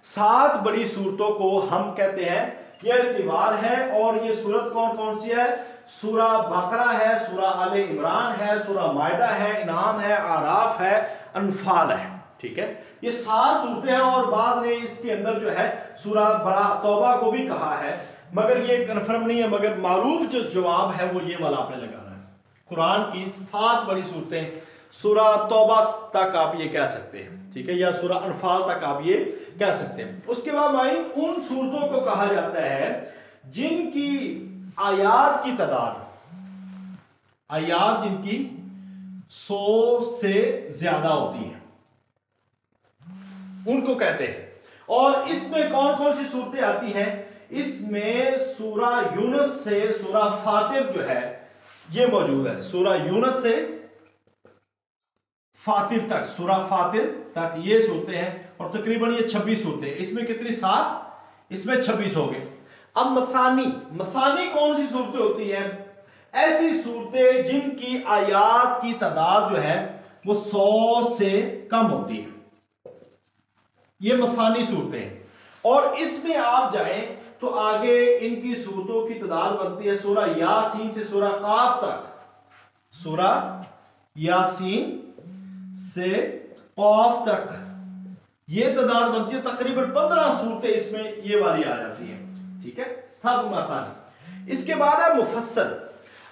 [SPEAKER 2] 7 बड़ी सूरतों को हम कहते हैं ये तिवाल है। और ये सूरत कौन कौन सी है? सूरा बकरा है, सूरा आले इमरान है, सूरा मायदा है, इनाम है, आराफ है, अनफाल है। ठीक है, ये 7 सूरतें हैं। और बाद में इसके अंदर जो है सूरा बरा तौबा को भी कहा है, मगर ये कन्फर्म नहीं है, मगर मारूफ जो जवाब है वो ये वाला आपने लगाना है। कुरान की 7 बड़ी सूरतें, सूरा तौबा तक आप ये कह सकते हैं, ठीक है, या सूरा अनफाल तक आप ये कह सकते हैं। उसके बाद भाई उन सूरतों को कहा जाता है जिनकी आयात की तादाद, आयात जिनकी 100 से ज्यादा होती है, उनको कहते हैं। और इसमें कौन कौन सी सूरतें आती हैं? इसमें सूरा यूनुस से सूरा फातिर जो है ये मौजूद है। सूरा यूनुस से फातिर तक, सूरा फातिर तक ये सूरतें हैं, और तकरीबन ये 26 सूरतें। इसमें कितनी? 7, इसमें 26 हो गए। अब मसानी, मसानी कौन सी सूरतें होती हैं? ऐसी सूरतें जिनकी आयात की तादाद जो है वो 100 से कम होती है, ये मसानी सूरतें हैं। और इसमें आप जाएं तो आगे इनकी सूरतों की तादाद बनती है सूरा यासीन से सूरा काफ तक, सूरा यासीन से काफ तक ये तादाद बनती है। तकरीबन 15 सूरतें इसमें ये वाली आ जाती है। ठीक है, सब मसानी। इसके बाद है मुफस्सल।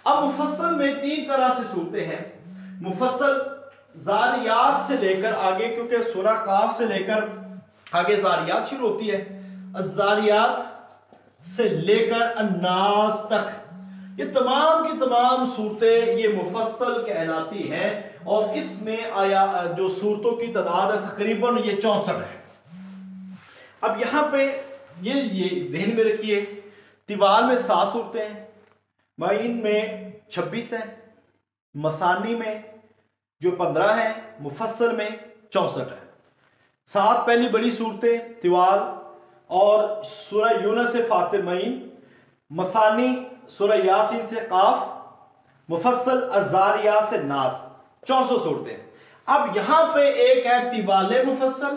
[SPEAKER 2] अब मुफस्सल में 3 तरह से सूरतें हैं। मुफस्सल ज़ारियात से लेकर आगे, क्योंकि सूरा काफ से लेकर आगे ज़ारियात शुरू होती है, ज़ारियात से लेकर अन्नास तक, ये तमाम की तमाम सूरतें ये मुफस्सल कहलाती हैं। और इसमें आया जो सूरतों की तादाद है तकरीबन ये 64 है। अब यहां पे ये ध्यान में रखिए, तिवाल में 7 सूरतें हैं, माइन में 26 है, मसानी में जो 15 है, मुफस्सल में 64 है। 7 पहली बड़ी सूरतें तिवाल और सूरा यूनुस से फातिर मईन, मसानी सूरा यासीन से काफ, मुफस्सल अज़ारियात से नास, 64 सूरतें। अब यहां पे एक है तिवाले मुफस्सल।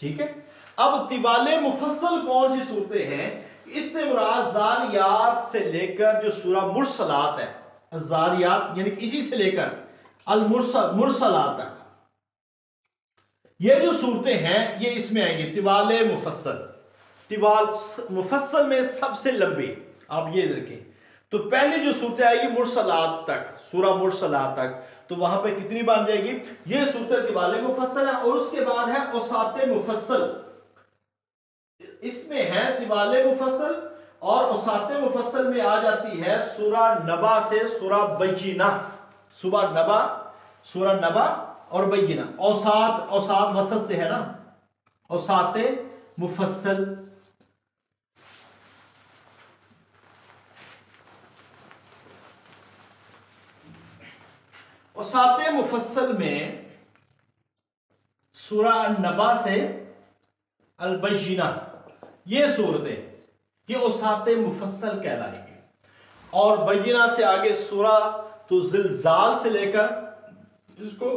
[SPEAKER 2] ठीक है, अब तिवाले मुफस्सल कौन सी सूरतें हैं? इससे मुराद ज़ारियात से लेकर जो सूरा मुरसलात है, ज़ारियात यानी कि इसी से लेकर अल मुरसलात तक, ये जो सूरतें हैं ये इसमें आएंगी तिवाले मुफस्सल। तिवाल मुफस्सल में सबसे लंबी, आप ये देखें तो पहले जो सूरतें आएगी मुरसलात तक, सूरा मुरसलात तक, तो वहां पे कितनी बन जाएगी? ये सूरतें तिवाले मुफस्सल है। और उसके बाद है औसाते मुफस्सल, इसमें है तिवाले मुफस्सल और औसाते मुफस्सल में आ जाती है सूरा नबा से सूरा बय्यिना, सूरा नबा और बय्यिना। औसात वसत से है ना, औसाते मुफस्सल। औसाते मुफस्सल में सूरा नबा से अल बय्यिना, ये सूरतें ये औसाते मुफस्सल कहलाएंगे। और बय्यिना से आगे सूरा तो ज़िलज़ाल से लेकर इसको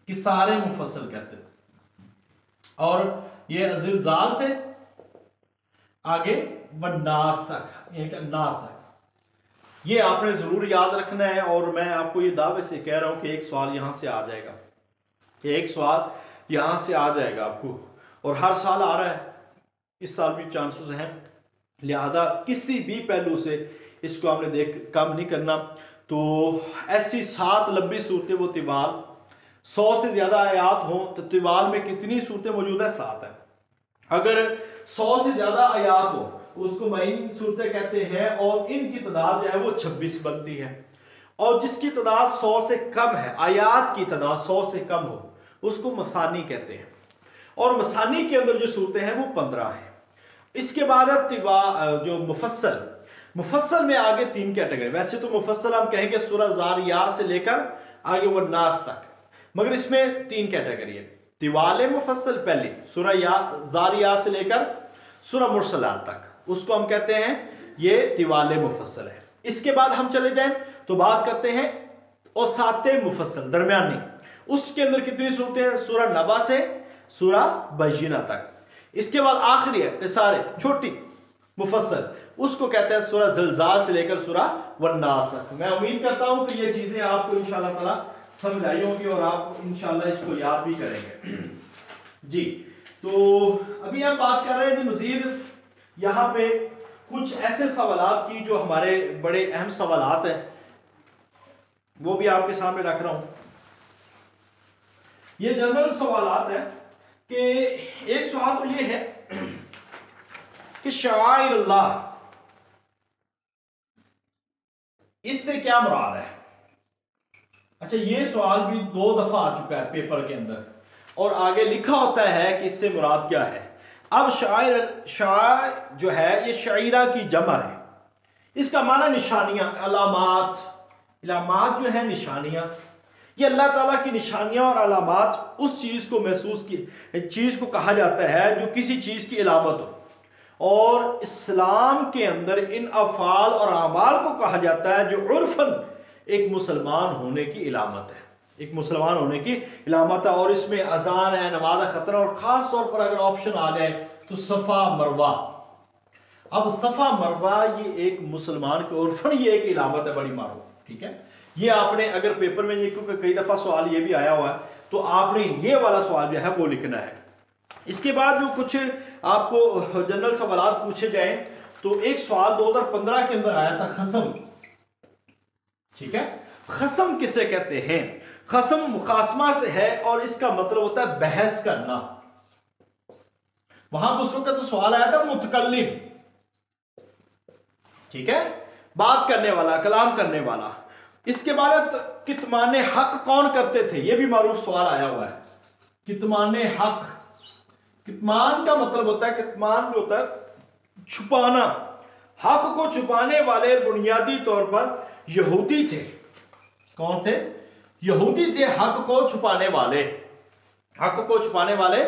[SPEAKER 2] किसारे मुफस्सल कहते हैं, और ये ज़िलज़ाल से आगे वन्नास तक, यानी कि नास तक, ये आपने जरूर याद रखना है। और मैं आपको ये दावे से कह रहा हूं कि एक सवाल यहां से आ जाएगा, एक सवाल यहां से आ जाएगा आपको, और हर साल आ रहा है, इस साल भी चांसेस हैं, लिहाजा किसी भी पहलू से इसको आपने देख कम नहीं करना। तो ऐसी 7 लंबी सूरतें वो तिवाल, 100 से ज्यादा आयात हो तो तिवाल में कितनी सूरतें मौजूद है? 7 है। अगर 100 से ज्यादा आयात हो उसको मईन सूरतें कहते हैं, और इनकी तादाद जो है वो 26 बनती है। और जिसकी तादाद 100 से कम है, आयात की तादाद 100 से कम हो, उसको मसानी कहते हैं। और मसानी के अंदर जो सूरतें हैं वो 15 हैं। इसके बाद जो मुफस्सल में आगे 3 कैटेगरी। वैसे तो मुफस्सल हम कहेंगे सूरह ज़ारियात से लेकर आगे वो नास तक, मगर इसमें 3 कैटेगरी है। तिवाले मुफस्सल पहले सूरह ज़ारियात से लेकर सूरह मुरसलात तक, उसको हम कहते हैं ये तिवाले मुफस्सल है। इसके बाद हम चले जाएं तो बात करते हैं औसाते मुफस्सल, दरमियानी। उसके अंदर कितनी सूरतें हैं? सूरह नबा से सूरह बय्यिना तक। इसके बाद आखिरी है किसारे, छोटी मुफस्सल, उसको कहते हैं सूरह ज़िलज़ाल से लेकर सूरह वन्नास तक। मैं उम्मीद करता हूं कि ये चीजें आपको इंशाअल्लाह ताला समझ आई होंगी और आप इंशाअल्लाह इसको याद भी करेंगे जी। तो अभी हम बात कर रहे हैं जी मजीद यहाँ पे कुछ ऐसे सवालात की जो हमारे बड़े अहम सवालात हैं, वो भी आपके सामने रख रहा हूं। ये जनरल सवालात है कि एक सवाल तो ये है कि शआइर अल्लाह, इससे क्या मुराद है? अच्छा, ये सवाल भी 2 दफा आ चुका है पेपर के अंदर, और आगे लिखा होता है कि इससे मुराद क्या है। अब शायर जो है ये शायरा की जमा है। इसका माना निशानियां, अलामात। अलामात जो है निशानियां, ये अल्लाह ताला की निशानियां और अलामात उस चीज को चीज को कहा जाता है जो किसी चीज की अलामत हो। और इस्लाम के अंदर इन अफ़ाल और अमाल को कहा जाता है जो उर्फन एक मुसलमान होने की इलामत है, एक मुसलमान होने की इलामत है। और इसमें अजान है, नमाज खतरा, और ख़ास तौर पर अगर ऑप्शन आ जाए तो सफ़ा मरवा। अब सफ़ा मरवा ये एक मुसलमान के उर्फन ये एक इलामत है बड़ी मारूफ, ठीक है। ये आपने अगर पेपर में, ये क्योंकि कई दफ़ा सवाल ये भी आया हुआ है, तो आपने ये वाला सवाल जो है वो लिखना है। इसके बाद जो कुछ आपको जनरल सवालात पूछे जाएं, तो एक सवाल 2015 के अंदर आया था, खसम, ठीक है। खसम किसे कहते हैं? खसम मुखासमा से है और इसका मतलब होता है बहस करना। वहां उस वक्त तो सवाल आया था मुतकल्लिम, ठीक है, बात करने वाला, कलाम करने वाला। इसके बाद कितमान हक कौन करते थे, यह भी मारूफ सवाल आया हुआ है। कितमान हक, कितमान का मतलब होता है, कितमान होता है छुपाना। हक को छुपाने वाले बुनियादी तौर पर यहूदी थे। कौन थे? यहूदी थे हक को छुपाने वाले, हक को छुपाने वाले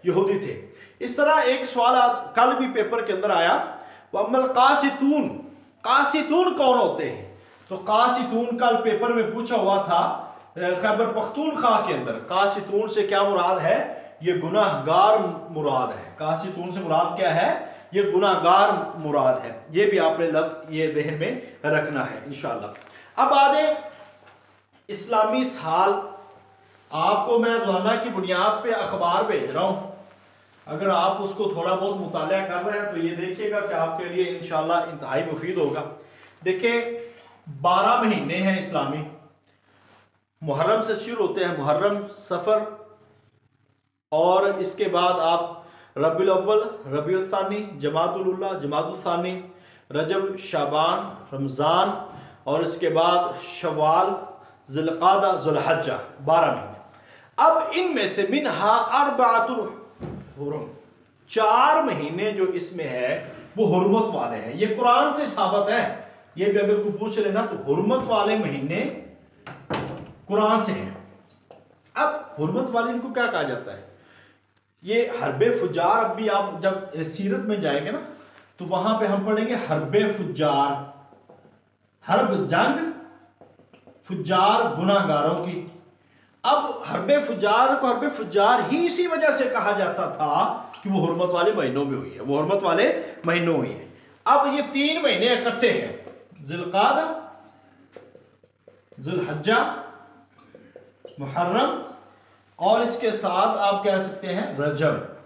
[SPEAKER 2] यहूदी थे। इस तरह एक सवाल कल भी पेपर के अंदर आया, वम्मल कासितून, कासितून कौन होते हैं? तो कासितून कल पेपर में पूछा हुआ था खैबर पख्तूनख्वा के अंदर। कासितून से क्या मुराद है? ये गुनाहगार मुराद है। कासितून से मुराद क्या है? ये गुनाहगार मुराद है। ये भी आपने लफ्ज ये जहन में रखना है इंशाअल्लाह। अब आगे इस्लामी साल, आपको मैं रोजाना की बुनियाद पे अखबार भेज रहा हूं, अगर आप उसको थोड़ा बहुत मुताला कर रहे हैं तो ये देखिएगा कि आपके लिए इंशाअल्लाह इंतहाई मुफीद होगा। देखिए 12 महीने हैं इस्लामी, मुहर्रम से शुरू होते हैं, मुहर्रम, सफ़र, और इसके बाद आप रबीउल अव्वल, रबीउल सानी, जमातुल उला, जमातुल सानी, रजब, शाबान, रमज़ान, और इसके बाद शवाल, ज़िलक़ादा, ज़ुल्हज्जा, 12 महीने। अब इनमें से मिनहा अर्बातुल हुरुम, 4 महीने जो इसमें है वो हुर्मत वाले हैं। ये कुरान से साबित है। ये भी अगर कोई पूछ लेना तो हुर्मत वाले महीने कुरान से हैं। अब हुर्मत वाले इनको क्या कहा जाता है? ये हरबे फुजार। अब भी आप जब सीरत में जाएंगे ना तो वहां पे हम पढ़ेंगे हरबे फुजार, हर्ब जंग, फुजार गुनाहगारों की। अब हरबे फुजार को हरबे फुजार ही इसी वजह से कहा जाता था कि वो हुर्मत वाले महीनों में हुई है, वो हुर्मत वाले महीनों हुई है। अब ये 3 महीने इकट्ठे हैं, ज़िलक़ादा, ज़ुल्हज्जा, मुहर्रम, और इसके साथ आप कह सकते हैं रजब।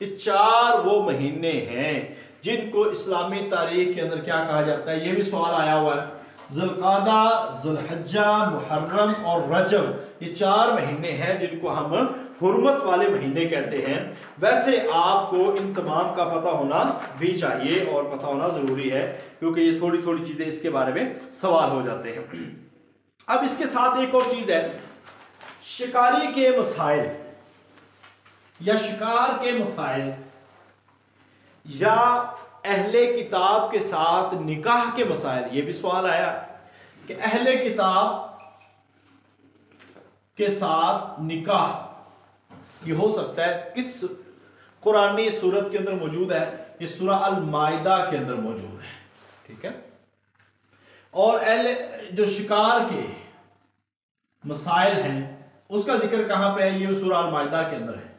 [SPEAKER 2] ये 4 वो महीने हैं जिनको इस्लामी तारीख के अंदर क्या कहा जाता है। ये भी सवाल आया हुआ है। ज़ुल्क़ादा, ज़ुल्हज्जा, मुहर्रम और रजब, ये 4 महीने हैं जिनको हम हुर्मत वाले महीने कहते हैं। वैसे आपको इन तमाम का पता होना भी चाहिए और पता होना ज़रूरी है, क्योंकि ये थोड़ी थोड़ी चीज़ें इसके बारे में सवाल हो जाते हैं। अब इसके साथ एक और चीज़ है, शिकारी के मसाइल या शिकार के मसाइल या अहले किताब के साथ निकाह के मसाइल। ये भी सवाल आया कि अहले किताब के साथ निकाह ये हो सकता है किस कुरानी सूरत के अंदर मौजूद है? ये सूरह अल माइदा के अंदर मौजूद है, ठीक है। और अहले जो शिकार के मसाइल हैं उसका जिक्र कहां पे है? ये सूरह अल माइदा के अंदर है।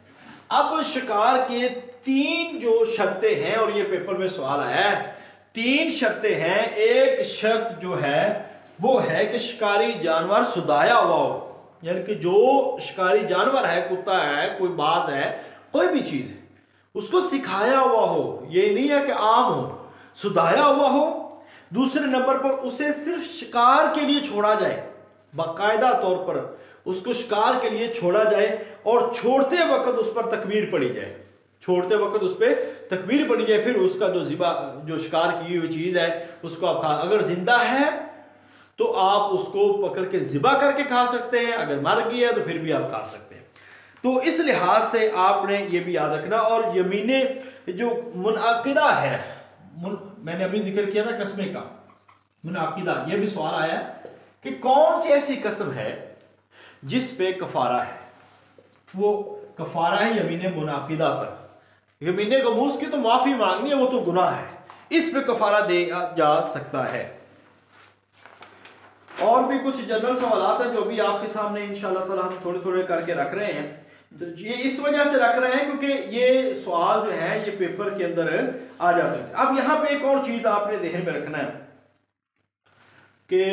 [SPEAKER 2] अब शिकार के 3 जो शर्तें हैं, और ये पेपर में सवाल आया है, 3 शर्तें हैं। एक शर्त जो है वो है कि शिकारी जानवर सुदाया हुआ हो, यानी कि जो शिकारी जानवर है, कुत्ता है, कोई बाज है, कोई भी चीज है, उसको सिखाया हुआ हो। ये नहीं है कि आम हो, सुदाया हुआ हो। दूसरे नंबर पर उसे सिर्फ शिकार के लिए छोड़ा जाए, बाकायदा तौर पर उसको शिकार के लिए छोड़ा जाए और छोड़ते वक्त उस पर तकबीर पड़ी जाए, छोड़ते वक्त उस पर तकबीर पड़ी जाए। फिर उसका जो शिकार की हुई चीज है उसको आप खा, अगर जिंदा है तो आप उसको पकड़ के ज़िबा करके खा सकते हैं, अगर मर गया तो फिर भी आप खा सकते हैं। तो इस लिहाज से आपने ये भी याद रखना। और यमीने जो मुनाकिदा है, मैंने अभी जिक्र किया था कसमे का, मुनाकिदा, ये भी सवाल आया कि कौन सी ऐसी कसम है जिस पे कफारा है? वो कफारा है यमीने मुनाकिदा पर। यमीने गमूस की तो माफी मांगनी है, वो तो गुनाह है, इस पे कफारा दिया जा सकता है। और भी कुछ जनरल सवाल है जो अभी आपके सामने इंशाअल्लाह ताला हम थोड़े थोड़े करके रख रहे हैं। तो ये इस वजह से रख रहे हैं क्योंकि ये सवाल जो है ये पेपर के अंदर आ जाते हैं। अब यहां पे एक और चीज आपने ध्यान में रखना है कि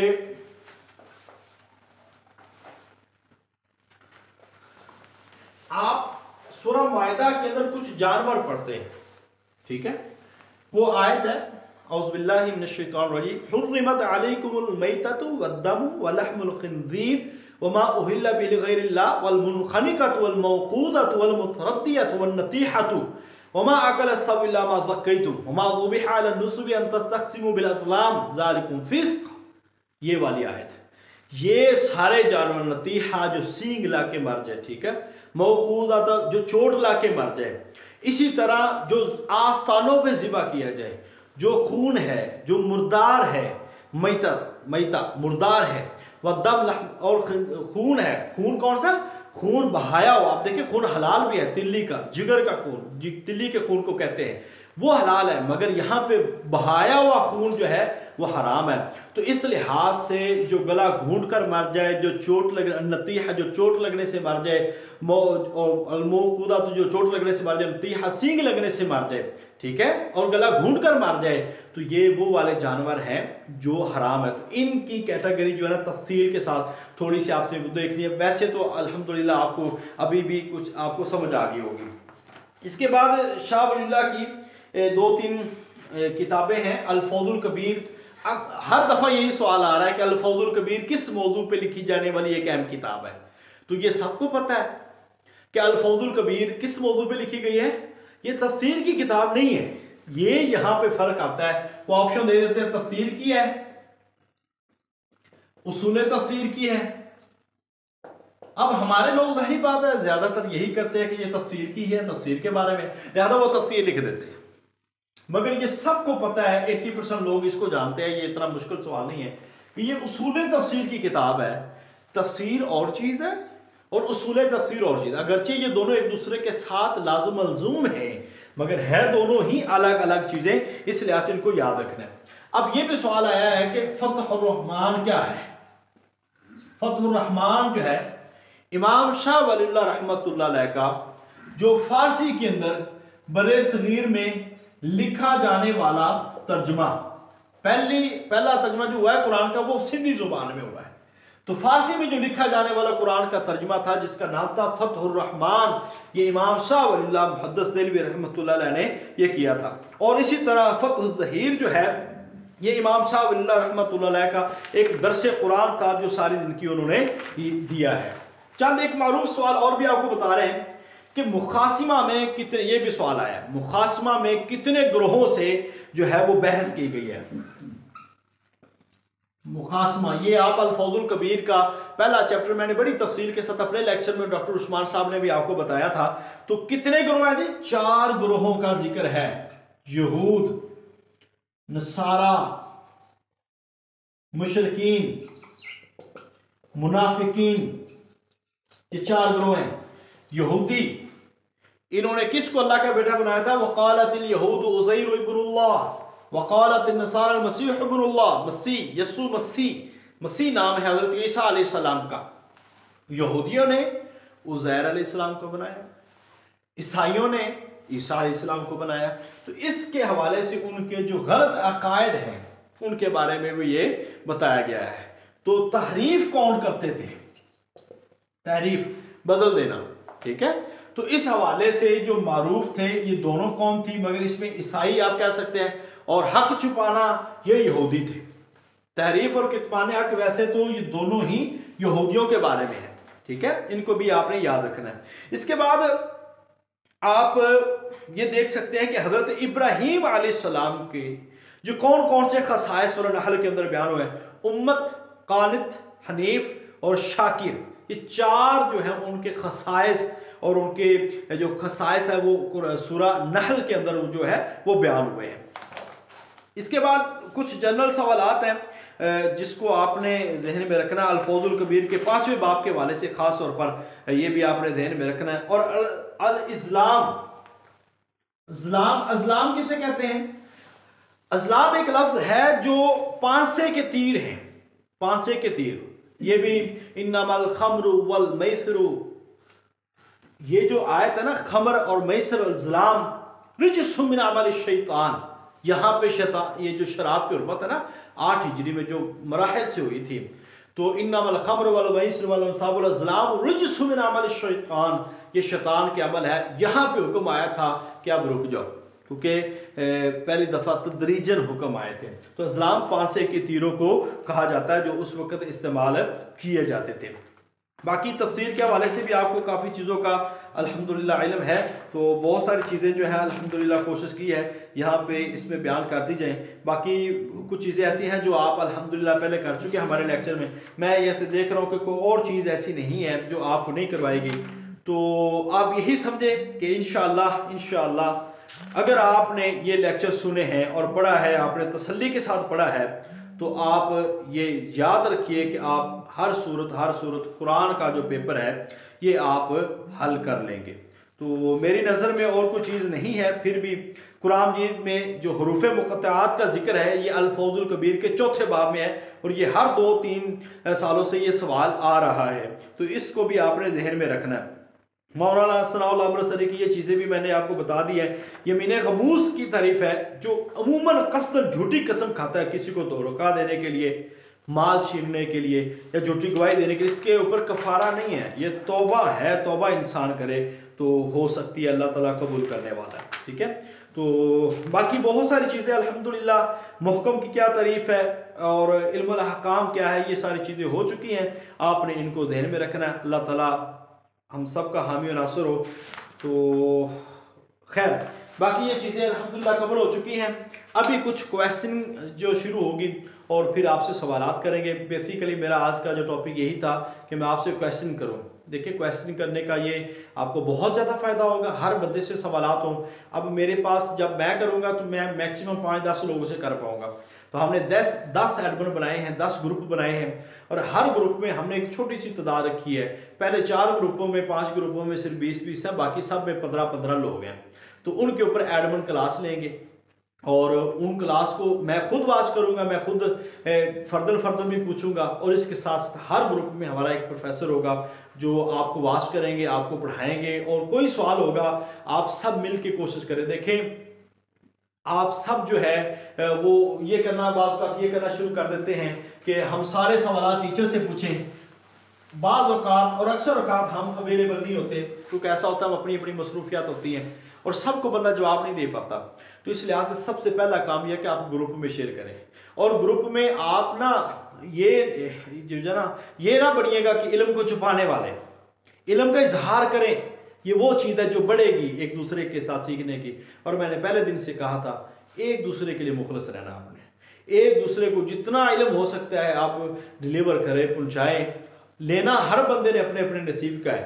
[SPEAKER 2] आप सूरह माइदा के अंदर कुछ जानवर पढ़ते हैं, ठीक है। वो आयत है, औज़ुबिल्लाहि मिनश्शैतानिर्रजीम, हुर्रिमत अलैकुमुल मैततु वद्दमु वलहमुल खिंज़ीर वमा उहिल्ला बिहि लिग़ैरिल्लाह वलमुनख़निक़तु वलमौक़ूदतु वलमुतरद्दियतु वन्नतीहतु वमा अकल अस्सबउ इल्ला मा ज़क्कैतुम वमा ज़ुबिहा अला नुस्बि अन तस्तक़सिमू बिल अज़लाम ज़ालिकुम फ़िस्क़। ये वाली आयत, ये सारे जानवर, नतीहा जो सींग ला के मर जाए, ठीक है, मौकूदा जो चोट ला के मर जाए, इसी तरह जो आस्थानों पे ज़िबा किया जाए, जो खून है, जो मुर्दार है, मैता मुर्दार है, वह दम और खून है, खून कौन सा? खून बहाया हुआ। आप देखिए खून हलाल भी है, तिल्ली का, जिगर का खून, तिल्ली के खून को कहते हैं, वो हलाल है, मगर यहाँ पे बहाया हुआ खून जो है वो हराम है। तो इस लिहाज से जो गला घूंट कर मर जाए, जो चोट लग नतीहा जो चोट लगने से मर जाए, अलमौकूदा तो जो चोट लगने से मर जाए, नतीहा सींग लगने से मर जाए, ठीक है, और गला घूंट कर मर जाए, तो ये वो वाले जानवर हैं जो हराम है। तो इनकी कैटेगरी जो है ना तफसील के साथ थोड़ी सी आपने देखनी है। वैसे तो अल्हम्दुलिल्लाह आपको अभी भी कुछ आपको समझ आ गई होगी। इसके बाद शाह वलीउल्लाह की 2-3 किताबें हैं। अल-फौज़ुल कबीर, हर दफ़ा यही सवाल आ रहा है कि अल-फौज़ुल कबीर किस मौजू पे लिखी जाने वाली एक अहम किताब है। तो ये सबको पता है कि अल-फौज़ुल कबीर किस मौजू पे लिखी गई है। ये तफसीर की किताब नहीं है, ये यहां पे फर्क आता है। वो ऑप्शन दे देते हैं, तफसीर की है, उसूल तफसीर की है। अब हमारे लोग जाहिर बात है ज्यादातर यही करते हैं कि ये तफसीर की है, तफसीर के बारे में, लिहाजा वो तफसीर लिख देते हैं। मगर ये सबको पता है, 80% लोग इसको जानते हैं, ये इतना मुश्किल सवाल नहीं है कि ये उसूल तफसीर की किताब है। तफसीर और चीज है और उसूल तफसीर और चीज, अगरचे ये दोनों एक दूसरे के साथ लाज़िम मलज़ूम है, मगर है दोनों ही अलग अलग चीजें, इस लिहाज से इनको याद रखना है। अब ये भी सवाल आया है कि फतहुर रहमान क्या है। फतहुर रहमान जो है इमाम शाह वलीउल्लाह रहमतुल्लाह अलैह का जो फारसी के अंदर बरे सगीर में लिखा जाने वाला तर्जमा, पहला तर्जमा जो हुआ है कुरान का वो सिंधी जुबान में हुआ है। तो फारसी में जो लिखा जाने वाला कुरान का तर्जमा था जिसका नाम था फतहुर रहमान, ये इमाम शाह वलीउल्लाह मुहद्दिस देलवी रहमतुल्लाह अलैह ने ये किया था। और इसी तरह फतहुज़ ज़हीर जो है ये इमाम शाह वली रहमतुल्लाह अलैह का एक दरस कुरान था जो सारी जिंदगी उन्होंने दिया है। चंद एक मारूफ सवाल और भी आपको बता रहे हैं कि मुखासिमा में कितने, ये भी सवाल आया, मुखासिमा में कितने ग्रोहों से जो है वो बहस की गई है। मुखासमा, ये आप अल-फौजुल कबीर का पहला चैप्टर मैंने बड़ी तफसील के साथ अपने लेक्चर में डॉक्टर उस्मान साहब ने भी आपको बताया था। तो कितने ग्रोह हैं जी? 4 ग्रोहों का जिक्र है। यहूद, नसारा, मुशरिकीन, मुनाफिकीन, ये 4 ग्रोह हैं। यहूदी, इन्होंने किसको अल्लाह का बेटा बनाया था? वक़ालतिल यहूद उज़ैर इब्नुल्लाह वक़ालत नसारा मसीह इब्नुल्लाह, मसीह यसू मसीह नाम है हजरत ईसा अलैहिस्सलाम का। यहूदियों ने उज़ैर अलैहिस्सलाम को बनाया, ईसाइयों ने ईसा अलैहिस्सलाम को बनाया। तो इसके हवाले से उनके जो गलत अकायद हैं उनके बारे में भी ये बताया गया है। तो तहरीफ कौन करते थे? तहरीफ बदल देना, ठीक है। तो इस हवाले से जो मारूफ थे ये दोनों कौन थी, मगर इसमें ईसाई आप कह सकते हैं और हक छुपाना ये यहूदी थे। तहरीफ और कितमान हक वैसे तो ये दोनों ही यहूदियों के बारे में है, ठीक है, इनको भी आपने याद रखना है। इसके बाद आप ये देख सकते हैं कि हजरत इब्राहीम अलैहिस्सलाम के जो कौन कौन से खसाइस और नहल के अंदर बयान हुए, उम्मत, कानित, हनीफ और शाकिर, ये 4 जो है उनके खसाइस और उनके जो खसाइस है वो सूरा नहल के अंदर जो है वो बयान हुए हैं। इसके बाद कुछ जनरल सवालात हैं जिसको आपने जहन में रखना। अल-फौजुल कबीर के 5वें बाब के हवाले से खास तौर पर ये भी आपने जहन में रखना है। और अल-इस्लाम, अज़लाम किसे कहते हैं? अज़लाम एक लफ्ज है जो 5 के तीर हैं, 5 के तीर। ये भी इन्नमल खम्रु वल मैसरु, ये जो आयत है ना, खमर और मैसर और ज़लाम रिजसुम मिन अमल शैतान, यहाँ पे शैतान, ये जो शराब की हुर्मत है ना 8 हिजरी में जो मराहिल से हुई थी, तो इन्नमल खम्र वल मैसर वल अंसाब वल अज़लाम रिजसुम मिन अमल शैतान, ये शैतान के अमल है। यहाँ पे हुक्म आया था कि अब रुक जाओ, क्योंकि पहली दफ़ा तदरीजन हुक्म आए थे। तो अज़लाम 5 के तीरों को कहा जाता है जो उस वक़्त इस्तेमाल किए जाते थे। बाकी तफसीर के हवाले से भी आपको काफ़ी चीज़ों का अल्हम्दुलिल्लाह इल्म है, तो बहुत सारी चीज़ें जो है अल्हम्दुलिल्लाह कोशिश की है यहाँ पे इसमें बयान कर दी जाए। बाकी कुछ चीज़ें ऐसी हैं जो आप अल्हम्दुलिल्लाह पहले कर चुके हैं हमारे लेक्चर में। मैं ये देख रहा हूँ कि कोई और चीज़ ऐसी नहीं है जो आपको नहीं करवाएगी। तो आप यही समझें कि इंशाअल्लाह अगर आपने ये लेक्चर सुने हैं और पढ़ा है, आपने तसल्ली के साथ पढ़ा है, तो आप ये याद रखिए कि आप हर सूरत कुरान का जो पेपर है ये आप हल कर लेंगे। तो मेरी नज़र में और कोई चीज़ नहीं है, फिर भी कुरान मजीद में जो हरूफ मुक़त्तआत का जिक्र है ये अल-फौजुल कबीर के 4थे बाब में है और ये हर 2-3 सालों से ये सवाल आ रहा है, तो इसको भी आपने ध्यान में रखना है। मौलाना सनाउल्लाह अमृतसरी की ये चीज़ें भी मैंने आपको बता दी है। यमीन गमूस की तारीफ है जो अमूमन कसदन झूठी कसम खाता है किसी को धोखा देने के लिए, माल छीनने के लिए या झूठी गवाही देने के लिए, इसके ऊपर कफारा नहीं है, ये तौबा है। तौबा इंसान करे तो हो सकती है, अल्लाह ताला कबूल करने वाला है, ठीक है। तो बाकी बहुत सारी चीज़ें अल्हम्दुलिल्लाह, मुहकम की क्या तारीफ़ है और इल्मुल अहकाम क्या है, ये सारी चीज़ें हो चुकी हैं, आपने इनको ध्यान में रखना है। अल्लाह ताला हम सब का हामी और नासर हो। तो खैर बाकी ये चीज़ें अल्हम्दुलिल्लाह कवर हो चुकी हैं। अभी कुछ क्वेश्चन जो शुरू होगी और फिर आपसे सवालात करेंगे। बेसिकली मेरा आज का जो टॉपिक यही था कि मैं आपसे क्वेश्चन करूं। देखिए क्वेश्चन करने का ये आपको बहुत ज़्यादा फ़ायदा होगा, हर बंदे से सवालात हों। अब मेरे पास जब मैं करूँगा तो मैं मैक्सिमम 5-10 लोगों से कर पाऊँगा। तो हमने 10 एडमिन बनाए हैं, 10 ग्रुप बनाए हैं और हर ग्रुप में हमने एक छोटी सी तादाद रखी है। पहले 4 ग्रुपों में 5 ग्रुपों में सिर्फ 20-20 है, बाकी सब में 15-15 लोग हैं। तो उनके ऊपर एडमिन क्लास लेंगे और उन क्लास को मैं खुद वाच करूंगा, मैं खुद फर्दर भी पूछूंगा और इसके साथ साथ हर ग्रुप में हमारा एक प्रोफेसर होगा जो आपको वाच करेंगे, आपको पढ़ाएंगे और कोई सवाल होगा आप सब मिल के कोशिश करें। देखें आप सब जो है वो ये करना शुरू कर देते हैं कि हम सारे सवाल टीचर से पूछें। बाज़ औक़ात और अक्सर औक़ात हम अवेलेबल नहीं होते क्योंकि ऐसा होता है अपनी अपनी मसरूफियात होती हैं और सबको बंदा जवाब नहीं दे पाता। तो इस लिहाज से सबसे पहला काम यह कि आप ग्रुप में शेयर करें और ग्रुप में आप ना ये ना बनिएगा कि इल्म को छुपाने वाले, इल्म का इजहार करें। ये वो चीज़ है जो बढ़ेगी एक दूसरे के साथ सीखने की। और मैंने पहले दिन से कहा था, एक दूसरे के लिए मुखलस रहना आपने, एक दूसरे को जितना इल्म हो सकता है आप डिलीवर करें, पहुँचाएँ। लेना हर बंदे ने अपने अपने नसीब का है,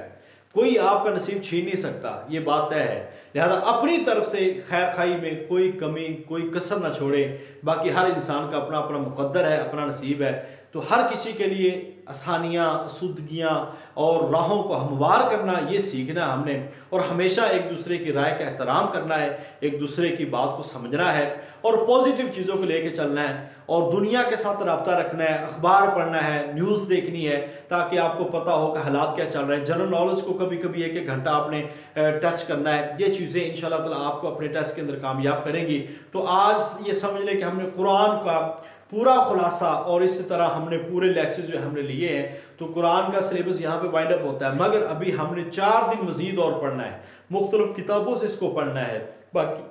[SPEAKER 2] कोई आपका नसीब छीन नहीं सकता, ये बात तय है। लिहाजा अपनी तरफ से खैर खाई में कोई कमी कोई कसर ना छोड़े। बाकी हर इंसान का अपना अपना मुकद्दर है, अपना नसीब है। तो हर किसी के लिए आसानियाँ, सुदगियाँ और राहों को हमवार करना ये सीखना हमने। और हमेशा एक दूसरे की राय का एहतराम करना है, एक दूसरे की बात को समझना है और पॉजिटिव चीज़ों को लेके चलना है। और दुनिया के साथ रब्ता रखना है, अखबार पढ़ना है, न्यूज़ देखनी है, ताकि आपको पता हो कि हालात क्या चल रहे हैं। जनरल नॉलेज को कभी कभी 1-1 घंटा आपने टच करना है। ये चीज़ें इंशाल्लाह ताला आपको अपने टेस्ट के अंदर कामयाब करेंगी। तो आज ये समझ लें कि हमने कुरान का पूरा खुलासा और इसी तरह हमने पूरे लेक्चर जो हमने लिए हैं, तो कुरान का सिलेबस यहाँ पे वाइंड अप होता है। मगर अभी हमने 4 दिन मजीद और पढ़ना है, मुख्तलिफ किताबों से इसको पढ़ना है। बाकी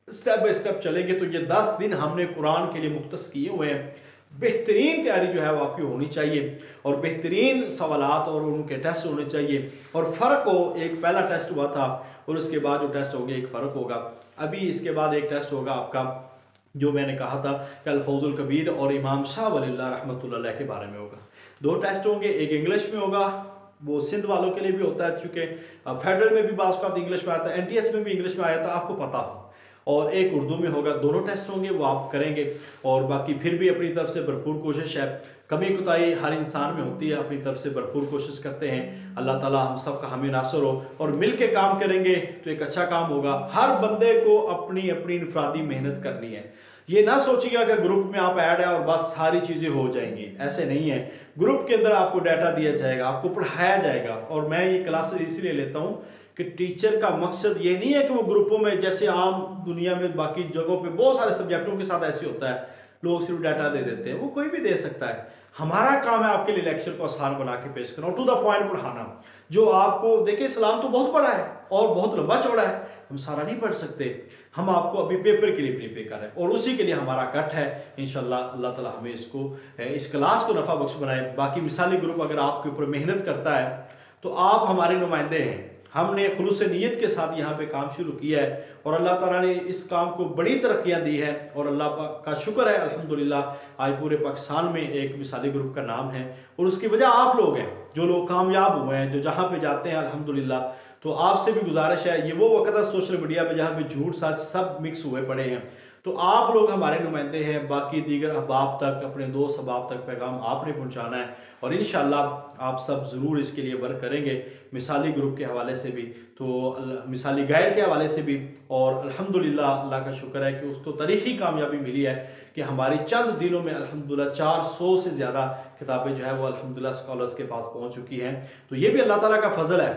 [SPEAKER 2] स्टेप बाय स्टेप चलेंगे। तो ये 10 दिन हमने कुरान के लिए मुख्तस किए हुए हैं। बेहतरीन तैयारी जो है वो आपकी होनी चाहिए और बेहतरीन सवालात और उनके टेस्ट होने चाहिए। और फ़र्क हो, एक पहला टेस्ट हुआ था और उसके बाद जो टेस्ट हो गया एक फ़र्क होगा। अभी इसके बाद एक टेस्ट होगा आपका, जो मैंने कहा था कि अल-फौज़ुल कबीर और इमाम शाह वलील्लाह रहमतुल्लाह अलैह के बारे में होगा। 2 टेस्ट होंगे, एक इंग्लिश में होगा, वो सिंध वालों के लिए भी होता है, चूँकि फेडरल में भी बाज़ औक़ात इंग्लिश में आता है, NTS में भी इंग्लिश में आया था, आपको पता हो। और एक उर्दू में होगा। दोनों टेस्ट होंगे, वो आप करेंगे। और बाकी फिर भी अपनी तरफ से भरपूर कोशिश है, कमी कोताही हर इंसान में होती है, अपनी तरफ से भरपूर कोशिश करते हैं। अल्लाह ताला हम सब का हामी नासर हो और मिल के काम करेंगे तो एक अच्छा काम होगा। हर बंदे को अपनी अपनी इनफरादी मेहनत करनी है। ये ना सोचिएगा कि ग्रुप में आप ऐड है और बस सारी चीज़ें हो जाएंगी, ऐसे नहीं है। ग्रुप के अंदर आपको डाटा दिया जाएगा, आपको पढ़ाया जाएगा। और मैं ये क्लासेस इसलिए लेता हूँ कि टीचर का मकसद ये नहीं है कि वो ग्रुपों में, जैसे आम दुनिया में बाकी जगहों पे बहुत सारे सब्जेक्टों के साथ ऐसे होता है, लोग सिर्फ डाटा दे देते हैं, वो कोई भी दे सकता है। हमारा काम है आपके लिए लेक्चर को आसान बना के पेश करना और टू द पॉइंट पढ़ाना। जो आपको देखिए, इस्लाम तो बहुत बड़ा है और बहुत लंबा चौड़ा है, हम सारा नहीं पढ़ सकते। हम आपको अभी पेपर के लिए प्रिपेयर कर रहे हैं और उसी के लिए हमारा कट है। इंशाल्लाह अल्लाह ताला हमें इस क्लास को नफ़ा बख्श बनाए। बाकी मिसाली ग्रुप अगर आपके ऊपर मेहनत करता है तो आप हमारे नुमाइंदे हैं। हमने खुलूस नीयत के साथ यहाँ पे काम शुरू किया है और अल्लाह ताला ने इस काम को बड़ी तरक्कियाँ दी है और अल्लाह का शुक्र है अल्हम्दुलिल्लाह। आज पूरे पाकिस्तान में एक मिसाली ग्रुप का नाम है और उसकी वजह आप लोग हैं, जो लोग कामयाब हुए हैं, जो जहाँ पे जाते हैं अल्हम्दुलिल्लाह। तो आपसे भी गुजारिश है, ये वो वक्त है सोशल मीडिया पे जहाँ पे झूठ सच सब मिक्स हुए पड़े हैं, तो आप लोग हमारे नुमाइंदे हैं। बाकी दीगर अहबाब तक, अपने दोस्त अहबाब तक पैगाम आपने पहुँचाना है और इंशाल्लाह आप सब ज़रूर इसके लिए वर्क करेंगे, मिसाली ग्रुप के हवाले से भी, तो मिसाली गाइड के हवाले से भी। और अल्हम्दुलिल्लाह अल्लाह का शुक्र है कि उसको तारीख़ी कामयाबी मिली है कि हमारी चंद दिनों में अल्हम्दुलिल्लाह 400 से ज़्यादा किताबें जो है वो अल्हम्दुलिल्लाह स्कॉलर्स के पास पहुँच चुकी हैं। तो ये भी अल्लाह ताला का फ़ज़ल है।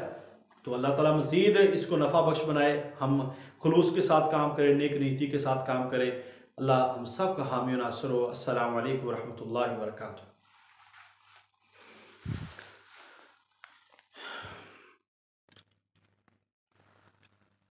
[SPEAKER 2] तो अल्लाह ताला मज़ीद इसको नफ़ा बख्श बनाए, हम खुलूस के साथ काम करें, नेक नीति के साथ काम करें। अल्लाह हम सब का हामी नासर हो। अस्सलामु अलैकुम व रहमतुल्लाहि व बरकातुहू।